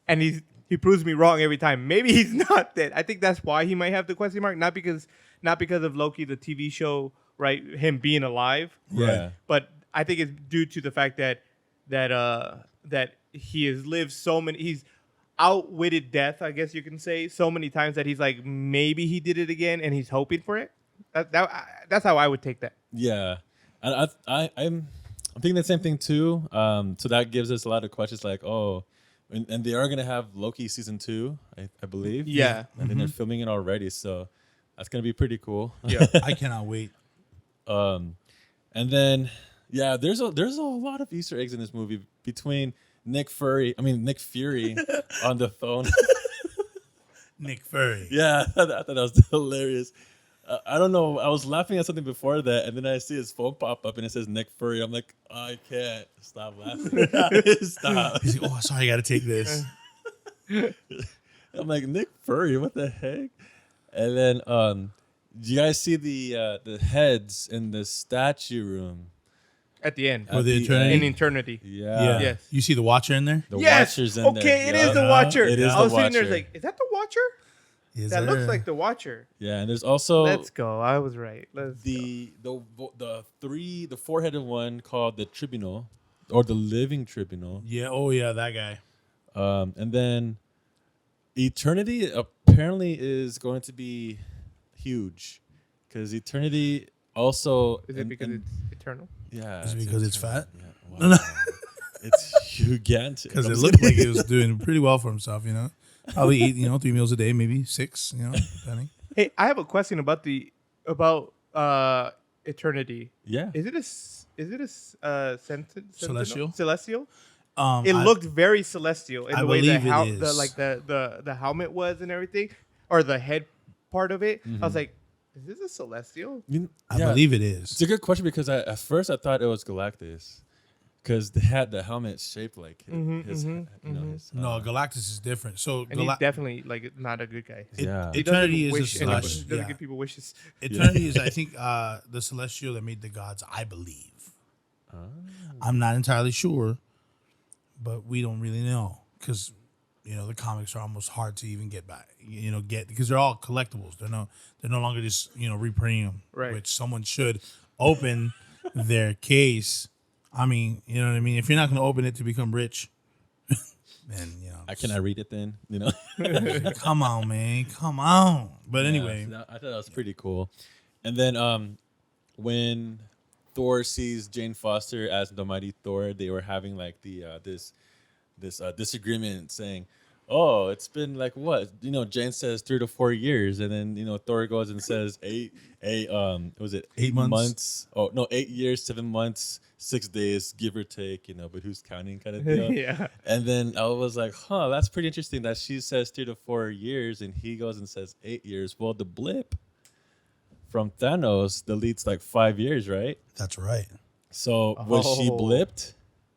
and he proves me wrong every time. Maybe he's not dead. I think that's why he might have the question mark, not because of Loki, the TV show, right, him being alive, Yeah. but I think it's due to the fact that he has lived he's outwitted death, I guess you can say, so many times that he's like, maybe he did it again and he's hoping for it. That's how I would take that. Yeah. And I'm thinking the same thing too. So that gives us a lot of questions like, oh, and they are going to have Loki season 2, I believe. Yeah. And then they're filming it already. So that's going to be pretty cool. Yeah. I cannot wait. And then, yeah, there's a lot of Easter eggs in this movie between Nick Fury on the phone. Nick Fury. Yeah, I thought that was hilarious. I don't know. I was laughing at something before that, and then I see his phone pop up, and it says Nick Fury. I'm like, I can't stop laughing. Stop. He's like, oh, sorry, I got to take this. I'm like, Nick Fury, what the heck? And then, do you guys see the heads in the statue room? At the end. For At the the eternity? In eternity. Yeah. Yes. You see the Watcher in there? The Yes. Watcher's in Okay, there. it Yeah. is the Watcher. It is I was the sitting there Watcher. like, is that the Watcher? Is That there- looks like the Watcher. Yeah, and there's also Let's go. I was right. Let's go. the four-headed one called the Tribunal, or the Living Tribunal. Yeah. Oh, yeah, that guy. And then Eternity apparently is going to be huge, because Eternity also Is it because it's eternal? yeah, Is it because it's eternal. fat? Yeah, wow. It's gigantic. Because I'm it just looked like kidding. he was doing pretty well for himself, Probably eat, 3 meals a day, maybe 6, depending. Hey, I have a question about eternity. Yeah. Is it a sentinel? Celestial? Celestial? It looked very celestial in I the way the believe it the is. like the helmet was and everything, or the head part of it. I was like, is this a celestial? I believe it is. It's a good question because at first I thought it was Galactus because they had the helmet shaped like his, you know, his, No, Galactus is different. So And he's definitely like not a good guy. yeah. He Eternity is doesn't a wish anybody- celestial. doesn't Yeah. give people wishes. Eternity is, I think, the celestial that made the gods. I believe. I'm not entirely sure, but we don't really know because the comics are almost hard to even get back. Because they're all collectibles. They're no longer just reprinting them. Right. Which someone should open their case. I mean, you know what I mean. If you're not going to open it to become rich, then Can I read it then? You know. come on, man, come on. But anyway, Yeah, so I thought that was pretty cool. And then when Thor sees Jane Foster as the mighty Thor, they were having like the this disagreement, saying, "Oh, it's been like what?" Jane says 3 to 4 years, and then Thor goes and says was it 8 months? Oh no, 8 years, 7 months, 6 days, give or take. But who's counting, kind of deal. Yeah. And then I was like, "Huh, that's pretty interesting." That she says 3 to 4 years, and he goes and says 8 years. Well, the blip from Thanos deletes like 5 years, right? that's right. So was she Oh. blipped?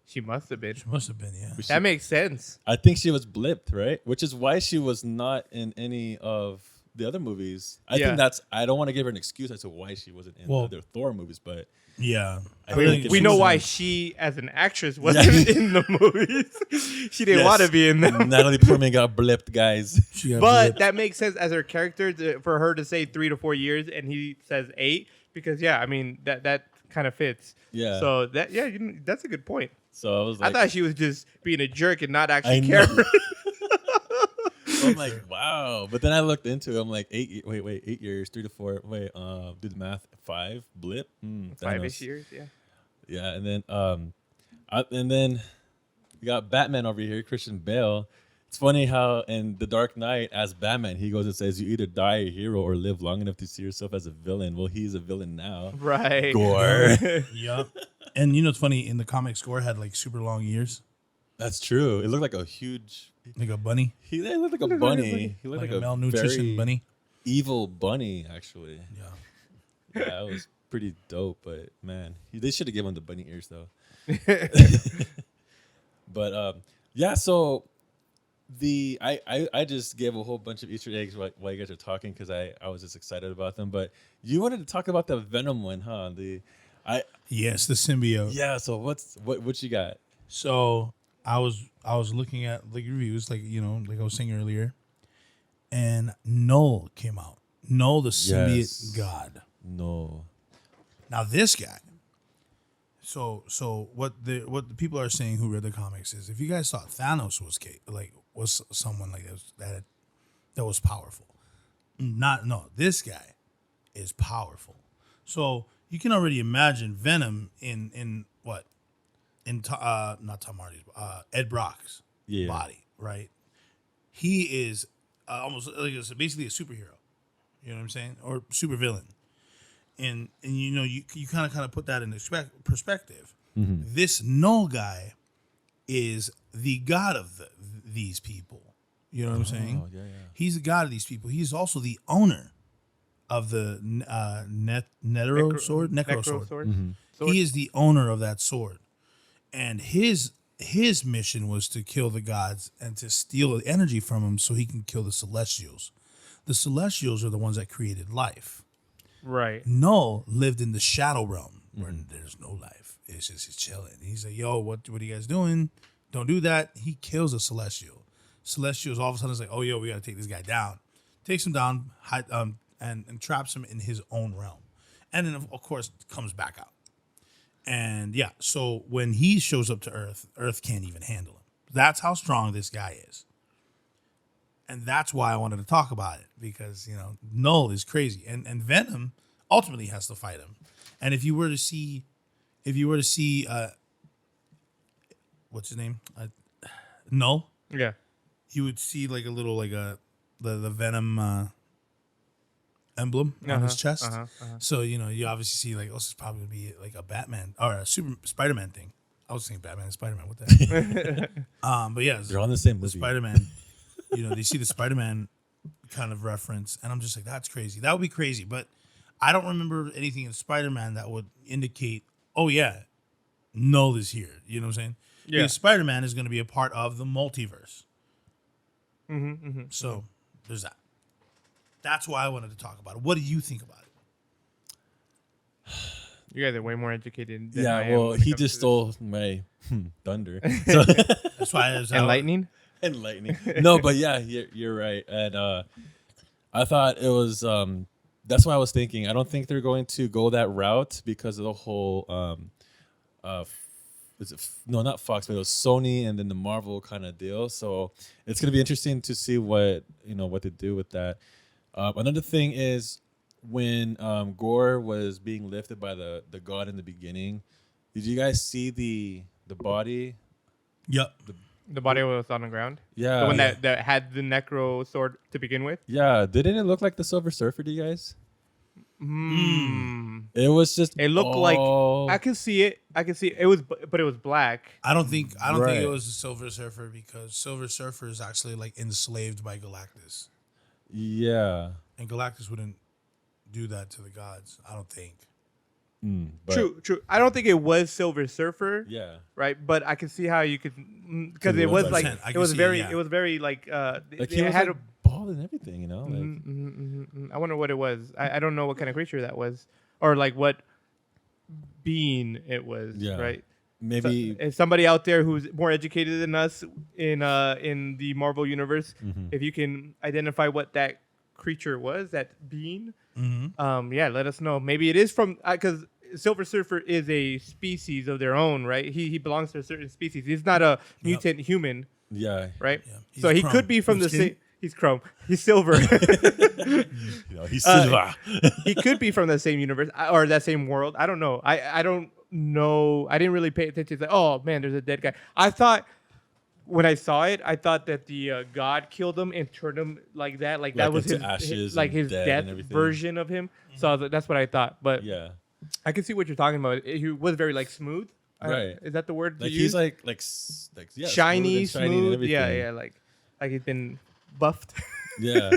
She must have been. It must have been, yeah. That makes sense. I think she was blipped, right? Which is why she was not in any of the other movies. I Yeah. think I don't want to give her an excuse as to why she wasn't in Well- other Thor movies, but Yeah. I We, think we she know was why in- she, as an actress, wasn't in the movies. She didn't Yes. want to be in them. Natalie Portman got blipped, guys. She got But blipped. that makes sense as her character for her to say 3 to 4 years, and he says 8 because I mean that kind of fits. Yeah. So that's a good point. So I was like, I thought she was just being a jerk and not I actually know. caring. I'm like, wow. But then I looked into it. I'm like, 8 years, 3 to 4. Wait, do the math. 5 blip. 5-ish years, yeah. Yeah, and then we got Batman over here, Christian Bale. It's funny how in The Dark Knight, as Batman, he goes and says, "You either die a hero or live long enough to see yourself as a villain." Well, he's a villain now. Right. Gore. Yep. And it's funny, in the comics, Gore had like super long ears, That's true. It looked like a huge. like a bunny, He looked like a bunny. He looked like like, a malnutrition very bunny. evil bunny, actually. Yeah. Yeah, it was pretty dope. But man, they should have given him the bunny ears though. But yeah, so I just gave a whole bunch of Easter eggs while you guys are talking because I was just excited about them. But you wanted to talk about the Venom one, huh? Yes, the symbiote. Yeah. So what you got? So I was looking at like reviews, like like I was saying earlier, and Null came out. Null, the symbiote Yes. god. No. Now this guy. So what the people are saying who read the comics is, if you guys thought Thanos was someone like that was powerful, this guy is powerful. So you can already imagine Venom in what not Tom Hardy's Ed Brock's Yeah. body, right? He is almost like basically a superhero. You know what I'm saying, or super villain. And you kind of put that in perspective. This Null guy is the god of these people. You know what I'm saying? yeah. He's the god of these people. He's also the owner of the Necro sword. Sword. He is the owner of that sword, and his mission was to kill the gods and to steal the energy from them so he can kill the Celestials. The Celestials are the ones that created life. Right. Null lived in the shadow realm where there's no life. It's just he's chilling. He's like, yo, what are you guys doing? Don't do that. He kills a Celestial. Celestials all of a sudden is like, oh, yo, we got to take this guy down. Takes him down, and traps him in his own realm. And then, of course, comes back out. And yeah, so when he shows up to Earth, Earth can't even handle him. That's how strong this guy is. And that's why I wanted to talk about it, because Null is crazy, and Venom ultimately has to fight him. And if you were to see, what's his name, Null, Yeah. you would see like a little the Venom emblem on his chest. So you obviously see like, oh, this is probably gonna be like a Batman or a Spider-Man thing. I was thinking Batman and Spider-Man. What the heck? But yeah, They're on the same the movie. Spider-Man. They see the Spider-Man kind of reference, and I'm just like, that's crazy. That would be crazy, but I don't remember anything in Spider-Man that would indicate, oh yeah, Null is here. You know what I'm saying? Yeah. Because Spider-Man is going to be a part of the multiverse. Mm-hmm. So there's that. That's why I wanted to talk about it. What do you think about it? You guys are way more educated than I Yeah, am well, when it he comes to just this. stole my thunder. So, That's why I was And lightning. and lightning. No, but yeah, you're right. And I thought it was. That's why I was thinking. I don't think they're going to go that route because of the whole. No, not Fox, but it was Sony and then the Marvel kind of deal. So it's gonna be interesting to see what what they do with that. Another thing is when Gore was being lifted by the god in the beginning. Did you guys see the body? Yep. The body was on the ground. Yeah, The one that had the necro sword to begin with. yeah. Didn't it look like the Silver Surfer to you guys? It was just. It looked like I could see it. I could see it. It was, but it was black. I don't think Right. it was the Silver Surfer because Silver Surfer is actually like enslaved by Galactus, Yeah. and Galactus wouldn't do that to the gods. I don't think. But True. I don't think it was Silver Surfer. Yeah. Right, but I can see how you could, because it was like 100%. I it can was see it, very, yeah. it was very like Like it he was had like bald and everything, I wonder what it was. I don't know what kind of creature that was, or like what being it was. Yeah. Right. Maybe. If somebody out there who's more educated than us in the Marvel universe, if you can identify what that creature was, that being, yeah, let us know. Maybe it is from because Silver Surfer is a species of their own, right? He belongs to a certain species. He's not a mutant human, Yeah. right? Yeah. So He's he chrome. could be from the Skin? same. He's chrome. He's silver. He's silver. He could be from the same universe or that same world. I don't know. I don't know. I didn't really pay attention. It's like, oh man, there's a dead guy. I thought when I saw it, I thought that the god killed him and turned him like that. Like that was into his ashes like and his dead death and everything. version of him. So I was like, that's what I thought. But Yeah. I can see what you're talking about. He was very like smooth. Right. Is that the word? to Like use? he's like yeah, shiny, and and smooth. everything. Yeah. Like he's been buffed. Yeah.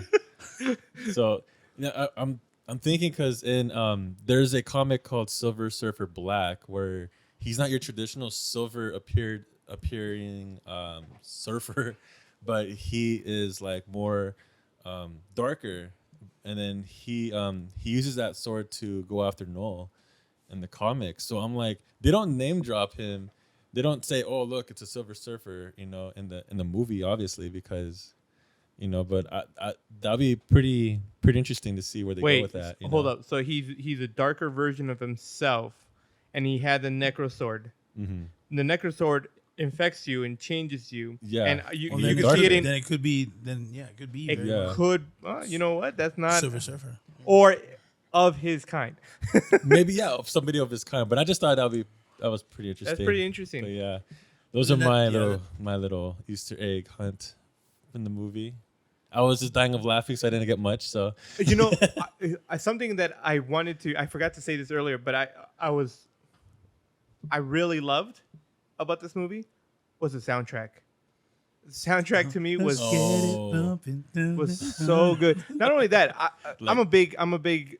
So yeah, I'm thinking because in there's a comic called Silver Surfer Black where he's not your traditional silver appearing surfer, but he is like more darker, and then he uses that sword to go after Null in the comics. So I'm like, they don't name drop him. They don't say, "Oh, look, it's a Silver Surfer," in the movie, obviously, because But that'd be pretty interesting to see where they go with that. Hold up. So he's a darker version of himself, and he had the necro sword. Mm-hmm. The necro sword infects you and changes you. Yeah. and you Well, you then, can see it in. then it could be. Then yeah, it could be. It very Yeah. well could. You know what? That's not Silver Surfer. or of his kind. Maybe of somebody of his kind. But I just thought that was pretty interesting. That's pretty interesting. But yeah, those are That- my little Easter egg hunt in the movie. I was just dying of laughing, so I didn't get much. So Something that I wanted to. I forgot to say this earlier, but I really loved about this movie was the soundtrack. The soundtrack to me was was so good. Not only that, I'm a big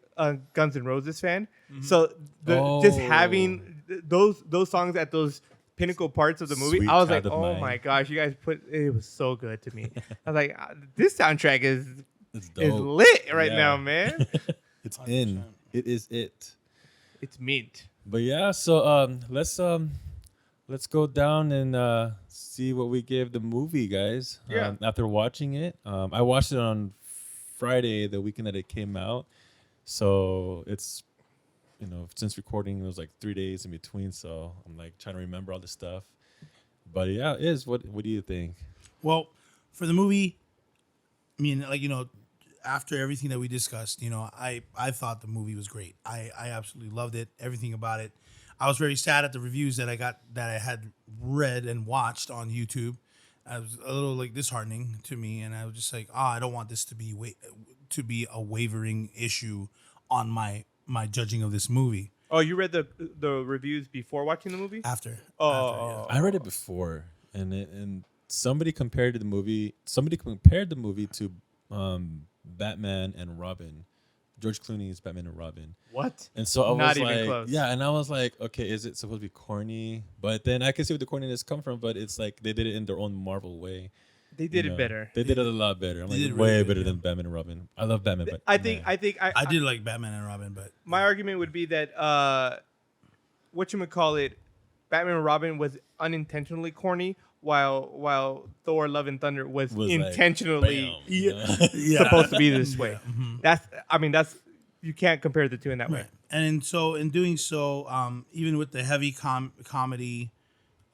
Guns N' Roses fan. So just having those songs at those pinnacle parts of the movie, Sweet I was like, Child of oh Mine. my gosh, you guys it was so good to me. I was like, this soundtrack is it's is dope. lit right Yeah. now, man. It's in. It is it. It's mint. But yeah, so let's go down and see what we gave the movie, guys. Yeah. After watching it, I watched it on Friday, the weekend that it came out. So it's since recording, it was like 3 days in between. So I'm like trying to remember all this stuff. But yeah, it is. What do you think? Well, for the movie, I mean, after everything that we discussed, I thought the movie was great. I absolutely loved it. Everything about it. I was very sad at the reviews that I had read and watched on YouTube. I was a little like disheartening to me, and I was just like, I don't want this to be a wavering issue on my judging of this movie. Oh, you read the reviews before watching the movie? After. Oh, I read it before, and somebody compared the movie. Somebody compared the movie to Batman and Robin, George Clooney's Batman and Robin. what? And so I Not was even like, close. yeah, and I was like, okay, is it supposed to be corny? But then I can see where the corniness come from, but it's like they did it in their own Marvel way. They did you it know? better. They did it a lot better. I'm They like, did way really good, better yeah. than Batman and Robin. I love Batman, but I think I did like Batman and Robin, but my argument would be that whatchamacallit, Batman and Robin was unintentionally corny, while Thor: Love and Thunder was like, intentionally bam, you know? supposed to be this way. Mhm. That's you can't compare the two in that way. Right. And so in doing so, even with the heavy comedy,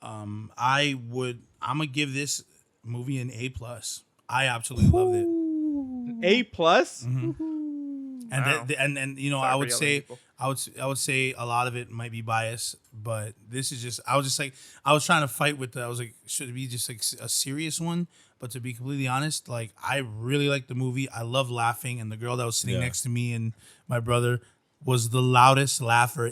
I'm gonna give this movie an A plus. I absolutely loved it. A plus. And Wow. and you know, Sorry I for would yelling say people. I would say a lot of it might be biased, but this is just I was just like I was trying to fight with I was like, should it be just like a serious one? But to be completely honest, like I really liked the movie. I love laughing, and the girl that was sitting Yeah. next to me and my brother was the loudest laugher.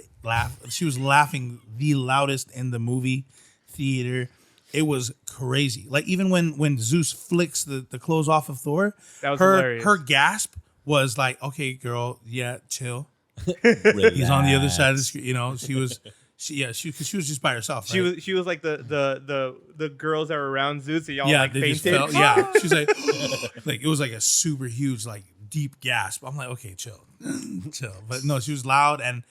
She was laughing the loudest in the movie theater. It was crazy. Like even when Zeus flicks the clothes off of Thor, That was her hilarious. her gasp was like, "Okay, girl, yeah, chill." He's on the other side of the screen. You know, she was because she was just by herself. Right? She was like the girls that were around Zeus. So y'all Yeah, like they just fainted. fell. Yeah, she's like, like it was like a super huge, like deep gasp. I'm like, okay, chill, chill. But no, she was loud and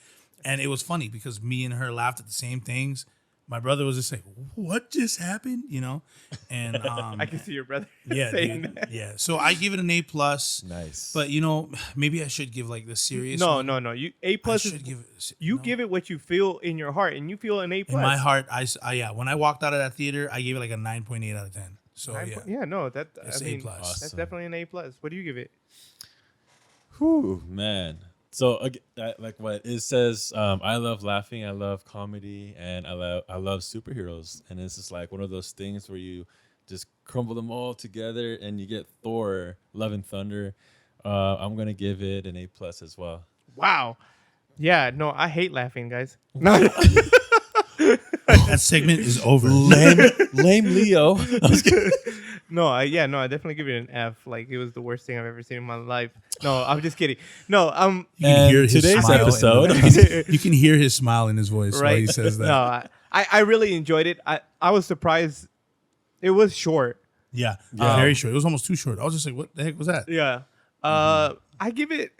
it was funny because me and her laughed at the same things. My brother was just like, "What just happened?" You know, and I can see your brother yeah, saying dude, that. yeah. So I give it an A plus. Nice. But you know, maybe I should give like the serious. No, one. no. You A I plus is should give it. you no. give it what you feel in your heart, and you feel an A plus. In my heart, yeah. When I walked out of that theater, I gave it like a 9.8 out of 10. So yeah, No, that It's I A mean, plus. that's Awesome. definitely an A plus. What do you give it? Whew, man. So like what it says, I love laughing, I love comedy, and I love superheroes. And it's just like one of those things where you just crumble them all together and you get Thor, Love and Thunder. I'm gonna give it an A plus as well. Wow. Yeah, no, I hate laughing, guys. No, that segment is over. Lame Leo. I definitely give it an F. Like it was the worst thing I've ever seen in my life. No, I'm just kidding. No, You can And hear his today's smile in episode- the- you can hear his smile in his voice while right? he says that. No, I really enjoyed it. I was surprised. It was short. Yeah, Yeah. very short. It was almost too short. I was just like, "What the heck was that?" Yeah. I give it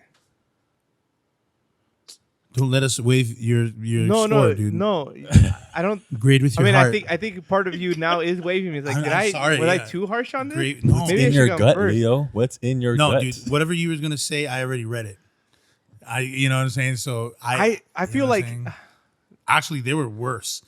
Don't let us wave your no, score, dude. no. I don't. Grade with I your mean, heart. I think part of you now is waving me. It's like, I'm sorry, was I yeah. too harsh on this? Grade, no, Maybe I in should your go gut, first. Leo? What's in your no, gut? dude. Whatever you were gonna say, I already read it. You know what I'm saying. So I you feel know what I'm like saying? Actually, they were worse.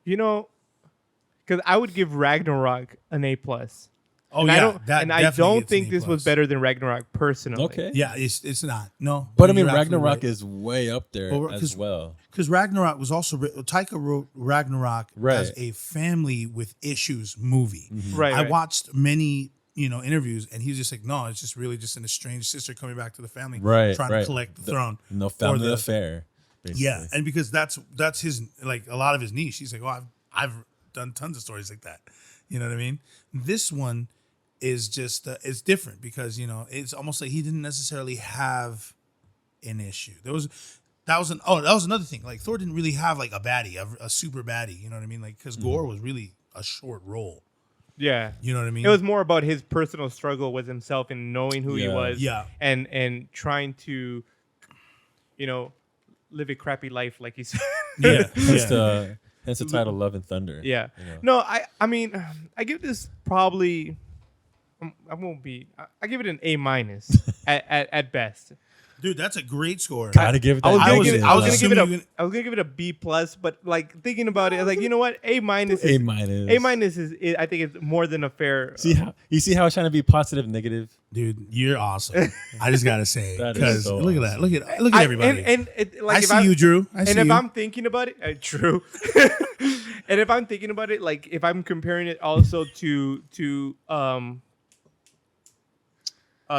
because I would give Ragnarok an A plus. Oh And yeah, I don't, that and I definitely don't gets think an this A+. was better than Ragnarok personally. Okay. Yeah, it's not. No, But I mean, you're absolutely Ragnarok right. is way up there Well, as 'cause- well. Because Ragnarok was also Taika wrote Ragnarok Right. as a family with issues movie. Right. I watched many interviews, and he was just like, no, it's just really just an estranged sister coming back to the family, Right, trying right. to collect the throne. No family the- affair. Basically. Yeah, and because that's his like a lot of his niche. He's like, oh, I've done tons of stories like that. You know what I mean? This one is just it's different because it's almost like he didn't necessarily have an issue. That was another thing. Like Thor didn't really have like a baddie, a super baddie. You know what I mean? Like because Gore was really a short role. Yeah. You know what I mean? It was more about his personal struggle with himself and knowing who he Yeah. was. Yeah. And trying to, live a crappy life, like he said. yeah, Hence the title Love and Thunder. Yeah. You know. No, I mean, I give this probably. I won't be. I give it an A minus at best. dude, that's a great score. Gotta give it that. I was I gonna was- give it. I I was was gonna give it assuming you a. I was gonna give it a B plus, but like thinking about it, I was like, you know what? A minus. A Is, minus. A minus is. I think it's more than a fair. See how I was trying to be positive, negative. Dude, you're awesome. I just gotta say, That is because so look at that. awesome. Look at everybody. And it, like I if see I'm- you, Drew. I see And if you. I'm thinking about it, true. And if I'm thinking about it, like if I'm comparing it also to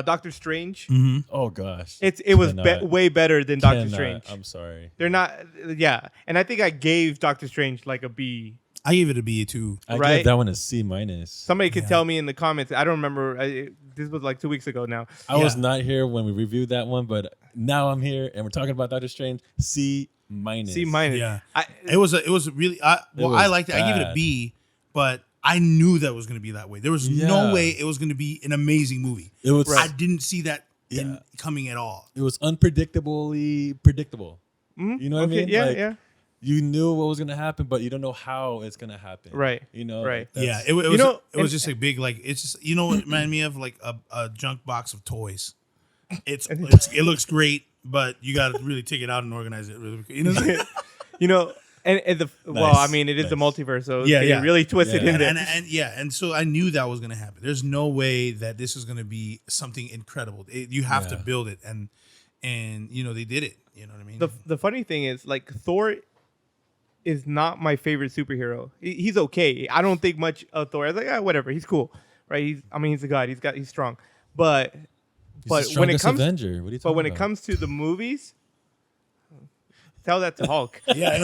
Doctor Strange. Oh gosh, It was Cannot. way better than Doctor Cannot. Strange. I'm sorry. They're not. Yeah, and I think I gave Doctor Strange like a B. I gave it a B too. I Right? gave that one a C minus. Somebody could Yeah. tell me in the comments. I don't remember. This was like 2 weeks ago now. I was Yeah. not here when we reviewed that one, but now I'm here and we're talking about Doctor Strange. C minus. C minus. Yeah. I, It was really. I was liked it. I gave it a bad. B, but I knew that it was going to be that way. There was Yeah. no way it was going to be an amazing movie. It was. I didn't see that Yeah. coming at all. It was unpredictably predictable. Mhm. You know what I Okay, mean? Yeah, Like, yeah. You knew what was gonna happen, but you don't know how it's gonna happen. Right. You know. Right. like, Yeah, that's- it was. know, it was and- just a big like. It's just what it reminded me of like a junk box of toys. It looks great, but you got to really take it out and organize it. Really, you know. What I'm saying? You know, and the well, I Nice, mean, it is the nice. multiverse, so Yeah, yeah, yeah. really twist it Yeah. in there. And so I knew that was going to happen. There's no way that this is going to be something incredible. You have to Yeah. build it, and they did it. You know what I mean? The funny thing is, like, Thor is not my favorite superhero. He's okay. I don't think much of Thor. I was like, whatever. He's cool, right? He's a god. He's strong. But He's but the when it strongest comes Avenger. What are you talking but when it about? comes to the movies, tell that to Hulk. yeah.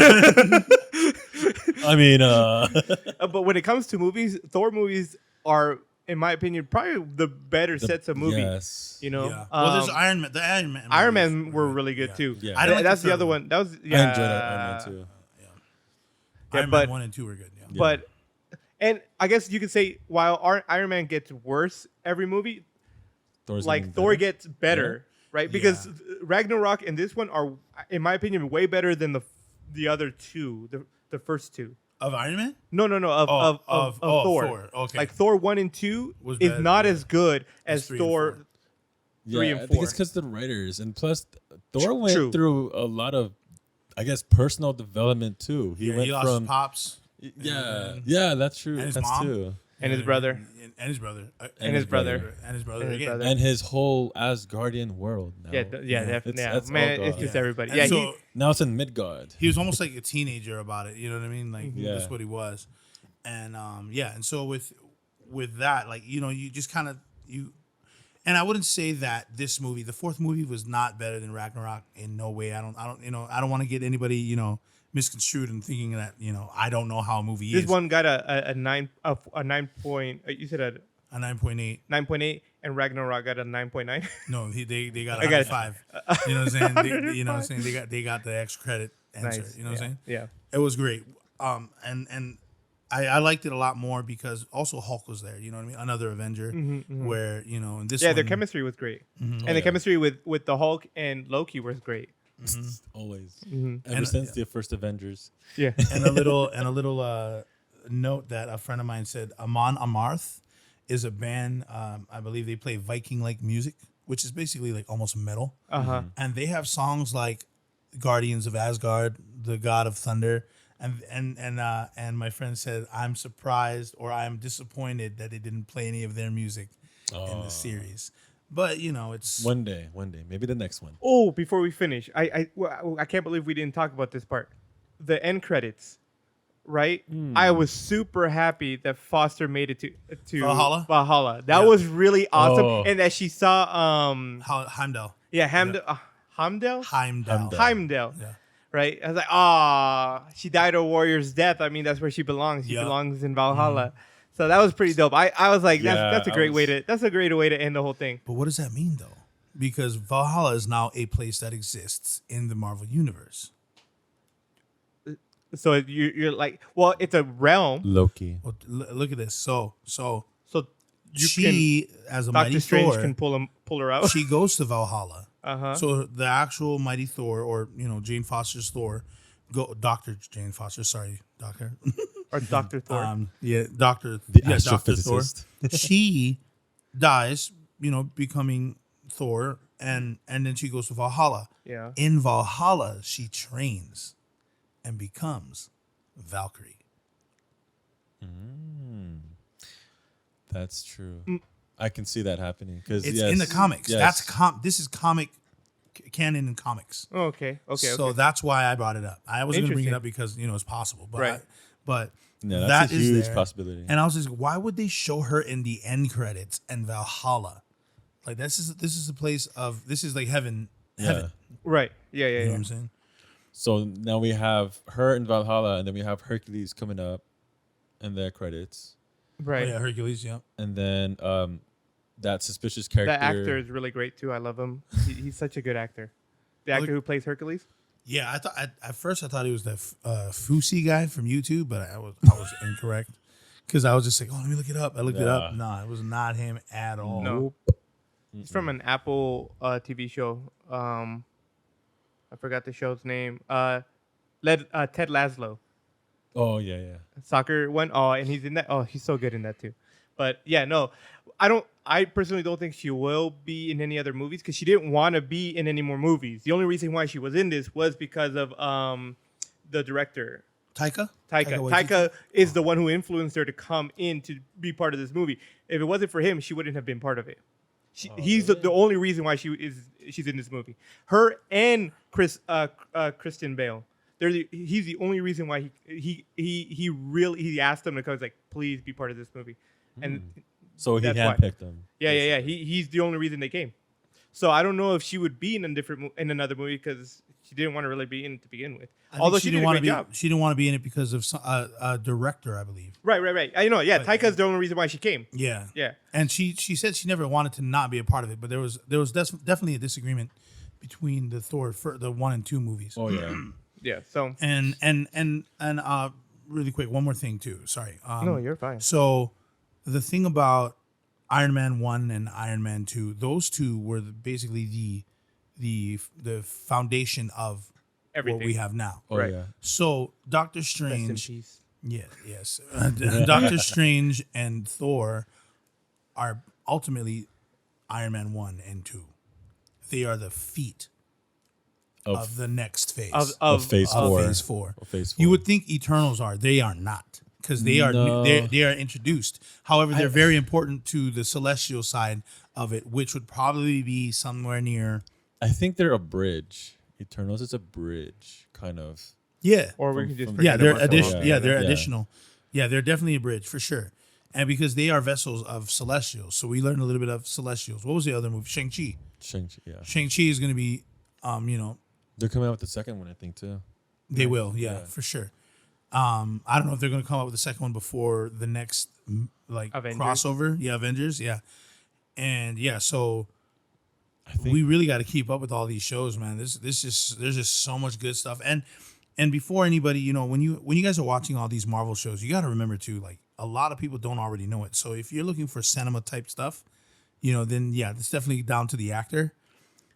I mean, But when it comes to movies, Thor movies are, in my opinion, probably the better sets of movies. Yes. You know, Yeah. Well, there's Iron Man. The Iron movies Man were really good too. Yeah. I don't like That's the the third other one. one. That was I yeah. enjoyed Iron Man too. Yeah, Iron but- Man 1 and 2 were good. Yeah. But and I guess you could say while Iron Man gets worse every movie, Thor's like getting Thor better. gets better, right? Because Ragnarok and this one are, in my opinion, way better than the other two, the first two. Of Iron Man? No, of Thor. Thor. Okay. Like Thor 1 and 2 Was is better, not yeah. as good as As 3 and Thor 4. Yeah, 3 and I think it's 4. because the writers, and plus Thor went True. through a lot of, I guess, personal development too. He Yeah, went he lost from his pops. yeah, that's true. And his That's mom. true. and his brother. And his brother. And his brother. And his brother And his again. brother. And his whole Asgardian world. Now. Yeah, definitely. Yeah, That's man, all it's gone. just Yeah. everybody. And Yeah, so Now it's in Midgard. he was almost like a teenager about it. You know what I mean? Like Yeah. that's what he was. And and so with that, like you just kind of and I wouldn't say that this movie, the fourth movie, was not better than Ragnarok in no way. I don't want to get anybody misconstrued and thinking that I don't know how a movie this is. one got a 9 point. You said a A 9.8. 9.8, and Ragnarok got a 9.9. No, they got I got it. 105. You know what I'm saying? You know what I'm saying? They got the extra credit answer. Nice. You know what I'm saying? Yeah. It was great. And I liked it a lot more because also Hulk was there. You know what I mean? Another Avenger, where in this Yeah, one, their chemistry was great, and the yeah. chemistry with the Hulk and Loki was great. Always. Mm-hmm. Ever since the first Avengers. Yeah. and a little note that a friend of mine said Amon Amarth is a band. I believe they play Viking-like music, which is basically like almost metal. And they have songs like Guardians of Asgard, the God of Thunder. And my friend said, I'm surprised or I'm disappointed that they didn't play any of their music in the series. But it's One day, maybe the next one. Oh, before we finish, I can't believe we didn't talk about this part. The end credits, right? I was super happy that Foster made it to Valhalla? Valhalla. That Yeah. was really awesome, Oh. and that she saw Heimdall. Heimdall. Heimdall. Heimdall. Yeah. Right? I was like, she died a warrior's death. I mean, that's where she belongs. She Yeah. belongs in Valhalla. So that was pretty dope. I was like, Yeah, that's a I great was- way to end the whole thing. But what does that mean, though? Because Valhalla is now a place that exists in the Marvel Universe. So you're like, well, it's a realm. Loki. Well, look at this. So So you she, as a Doctor mighty Strange Thor, can pull her out. she goes to Valhalla. Uh-huh. So the actual mighty Thor, or Jane Foster's Thor, Dr. Jane Foster, sorry, Doctor. Or Dr. Thor. Dr. The Dr. Thor. astrophysicist. She dies, becoming Thor, and then she goes to Valhalla. Yeah. In Valhalla, she trains and becomes Valkyrie. That's true. I can see that happening because It's in the comics. Yes. This is comic canon in comics. Oh, okay. So that's why I brought it up. I wasn't going to bring it Interesting. up because it's possible, but Right. but Yeah, that that's a is huge there. possibility. And I was just, why would they show her in the end credits and Valhalla? Like this is a place of this is like heaven. Yeah. Heaven. Right. Yeah. You know Yeah. what I'm saying? So now we have her in Valhalla, and then we have Hercules coming up, in their credits, Right. Oh yeah, Hercules. Yeah. and then that suspicious character. That actor is really great too. I love him. He's such a good actor. The actor who plays Hercules. Yeah, I thought at first I thought he was the Fusi guy from YouTube, but I was incorrect because I was just like, oh, let me look it up. I looked it up. No, it was not him at all. No. He's from an Apple TV show. I forgot the show's name. Ted Laszlo, Oh yeah. soccer one. Oh, and he's in that. Oh, he's so good in that too. But yeah, no, I personally don't think she will be in any other movies because she didn't want to be in any more movies. The only reason why she was in this was because of the director. Taika Taika is the one who influenced her to come in to be part of this movie. If it wasn't for him, she wouldn't have been part of it. He's the only reason why she's in this movie. Her and Christian Bale. He's the only reason why he asked them to come. He's like, please be part of this movie, and So he that's why. handpicked them. Yeah. He's the only reason they came. So I don't know if she would be in another movie because she didn't want to really be in it to begin with. Although she did a great job. She didn't want to be in it because of a director, I believe. Right. I know. Yeah, Taika's the only reason why she came. Yeah. Yeah. And she said she never wanted to not be a part of it, but there was definitely a disagreement between the Thor for the 1 and 2 movies. Oh yeah. Yeah. So And really quick, one more thing too. Sorry. no, you're fine. So the thing about Iron Man 1 and Iron Man 2, those two were basically the foundation of Everything what we have now. Oh Right. yeah. So Doctor Rest in Strange, peace. yes. Doctor Strange and Thor are ultimately Iron Man 1 and 2. They are the feet of the next phase. Of phase of four. phase 4. Of phase 4. You would think Eternals are. They are not. Because they are No. they are introduced. However, they're very important to the celestial side of it, which would probably be somewhere near. I think they're a bridge. Eternals is a bridge, kind of. Yeah. Or we can just Yeah, forget they're about the additional. world. Yeah, they're Yeah. additional. Yeah, they're definitely a bridge for sure. And because they are vessels of celestials, so we learned a little bit of celestials. What was the other movie? Shang-Chi. Shang-Chi, yeah. Shang-Chi is going to be, They're coming out with the second one, I think, too. they will, Yeah. for sure. I don't know if they're going to come out with the second one before the next Avengers. crossover. Yeah, Avengers. Yeah, and yeah, so I think we really got to keep up with all these shows, man. There's just so much good stuff. And before anybody, when you guys are watching all these Marvel shows, you got to remember too, like a lot of people don't already know it. So if you're looking for cinema type stuff, then yeah, it's definitely down to the actor.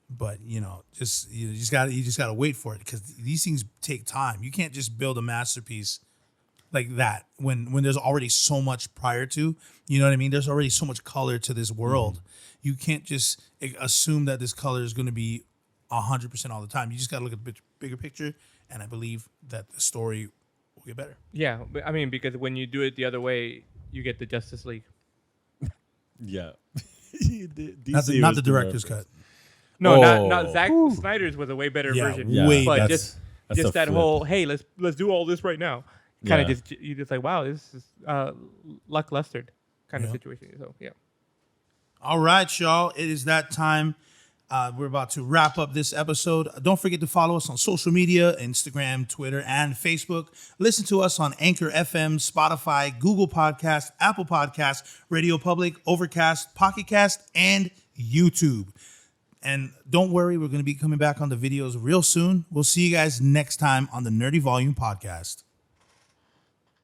But you just gotta wait for it because these things take time. You can't just build a masterpiece like that when there's already so much prior to. You know what I mean? There's already so much color to this world. You can't just assume that this color is going to be 100% all the time. You just gotta look at the bigger picture, and I believe that the story will get better. Yeah, but I mean, because when you do it the other way, you get the Justice League. yeah. Not the director's cut. No, Oh. not Zack Snyder's was a way better Yeah, version. Yeah, way but better. just That's a that flip. whole let's do all this right now. Kind of Yeah. you just like wow, this is lackluster kind of Yeah. situation. So yeah. All right, y'all. It is that time. We're about to wrap up this episode. Don't forget to follow us on social media, Instagram, Twitter, and Facebook. Listen to us on Anchor FM, Spotify, Google Podcast, Apple Podcast, Radio Public, Overcast, Pocket Cast, and YouTube. And don't worry, we're going to be coming back on the videos real soon. We'll see you guys next time on the Nerdy Volume Podcast.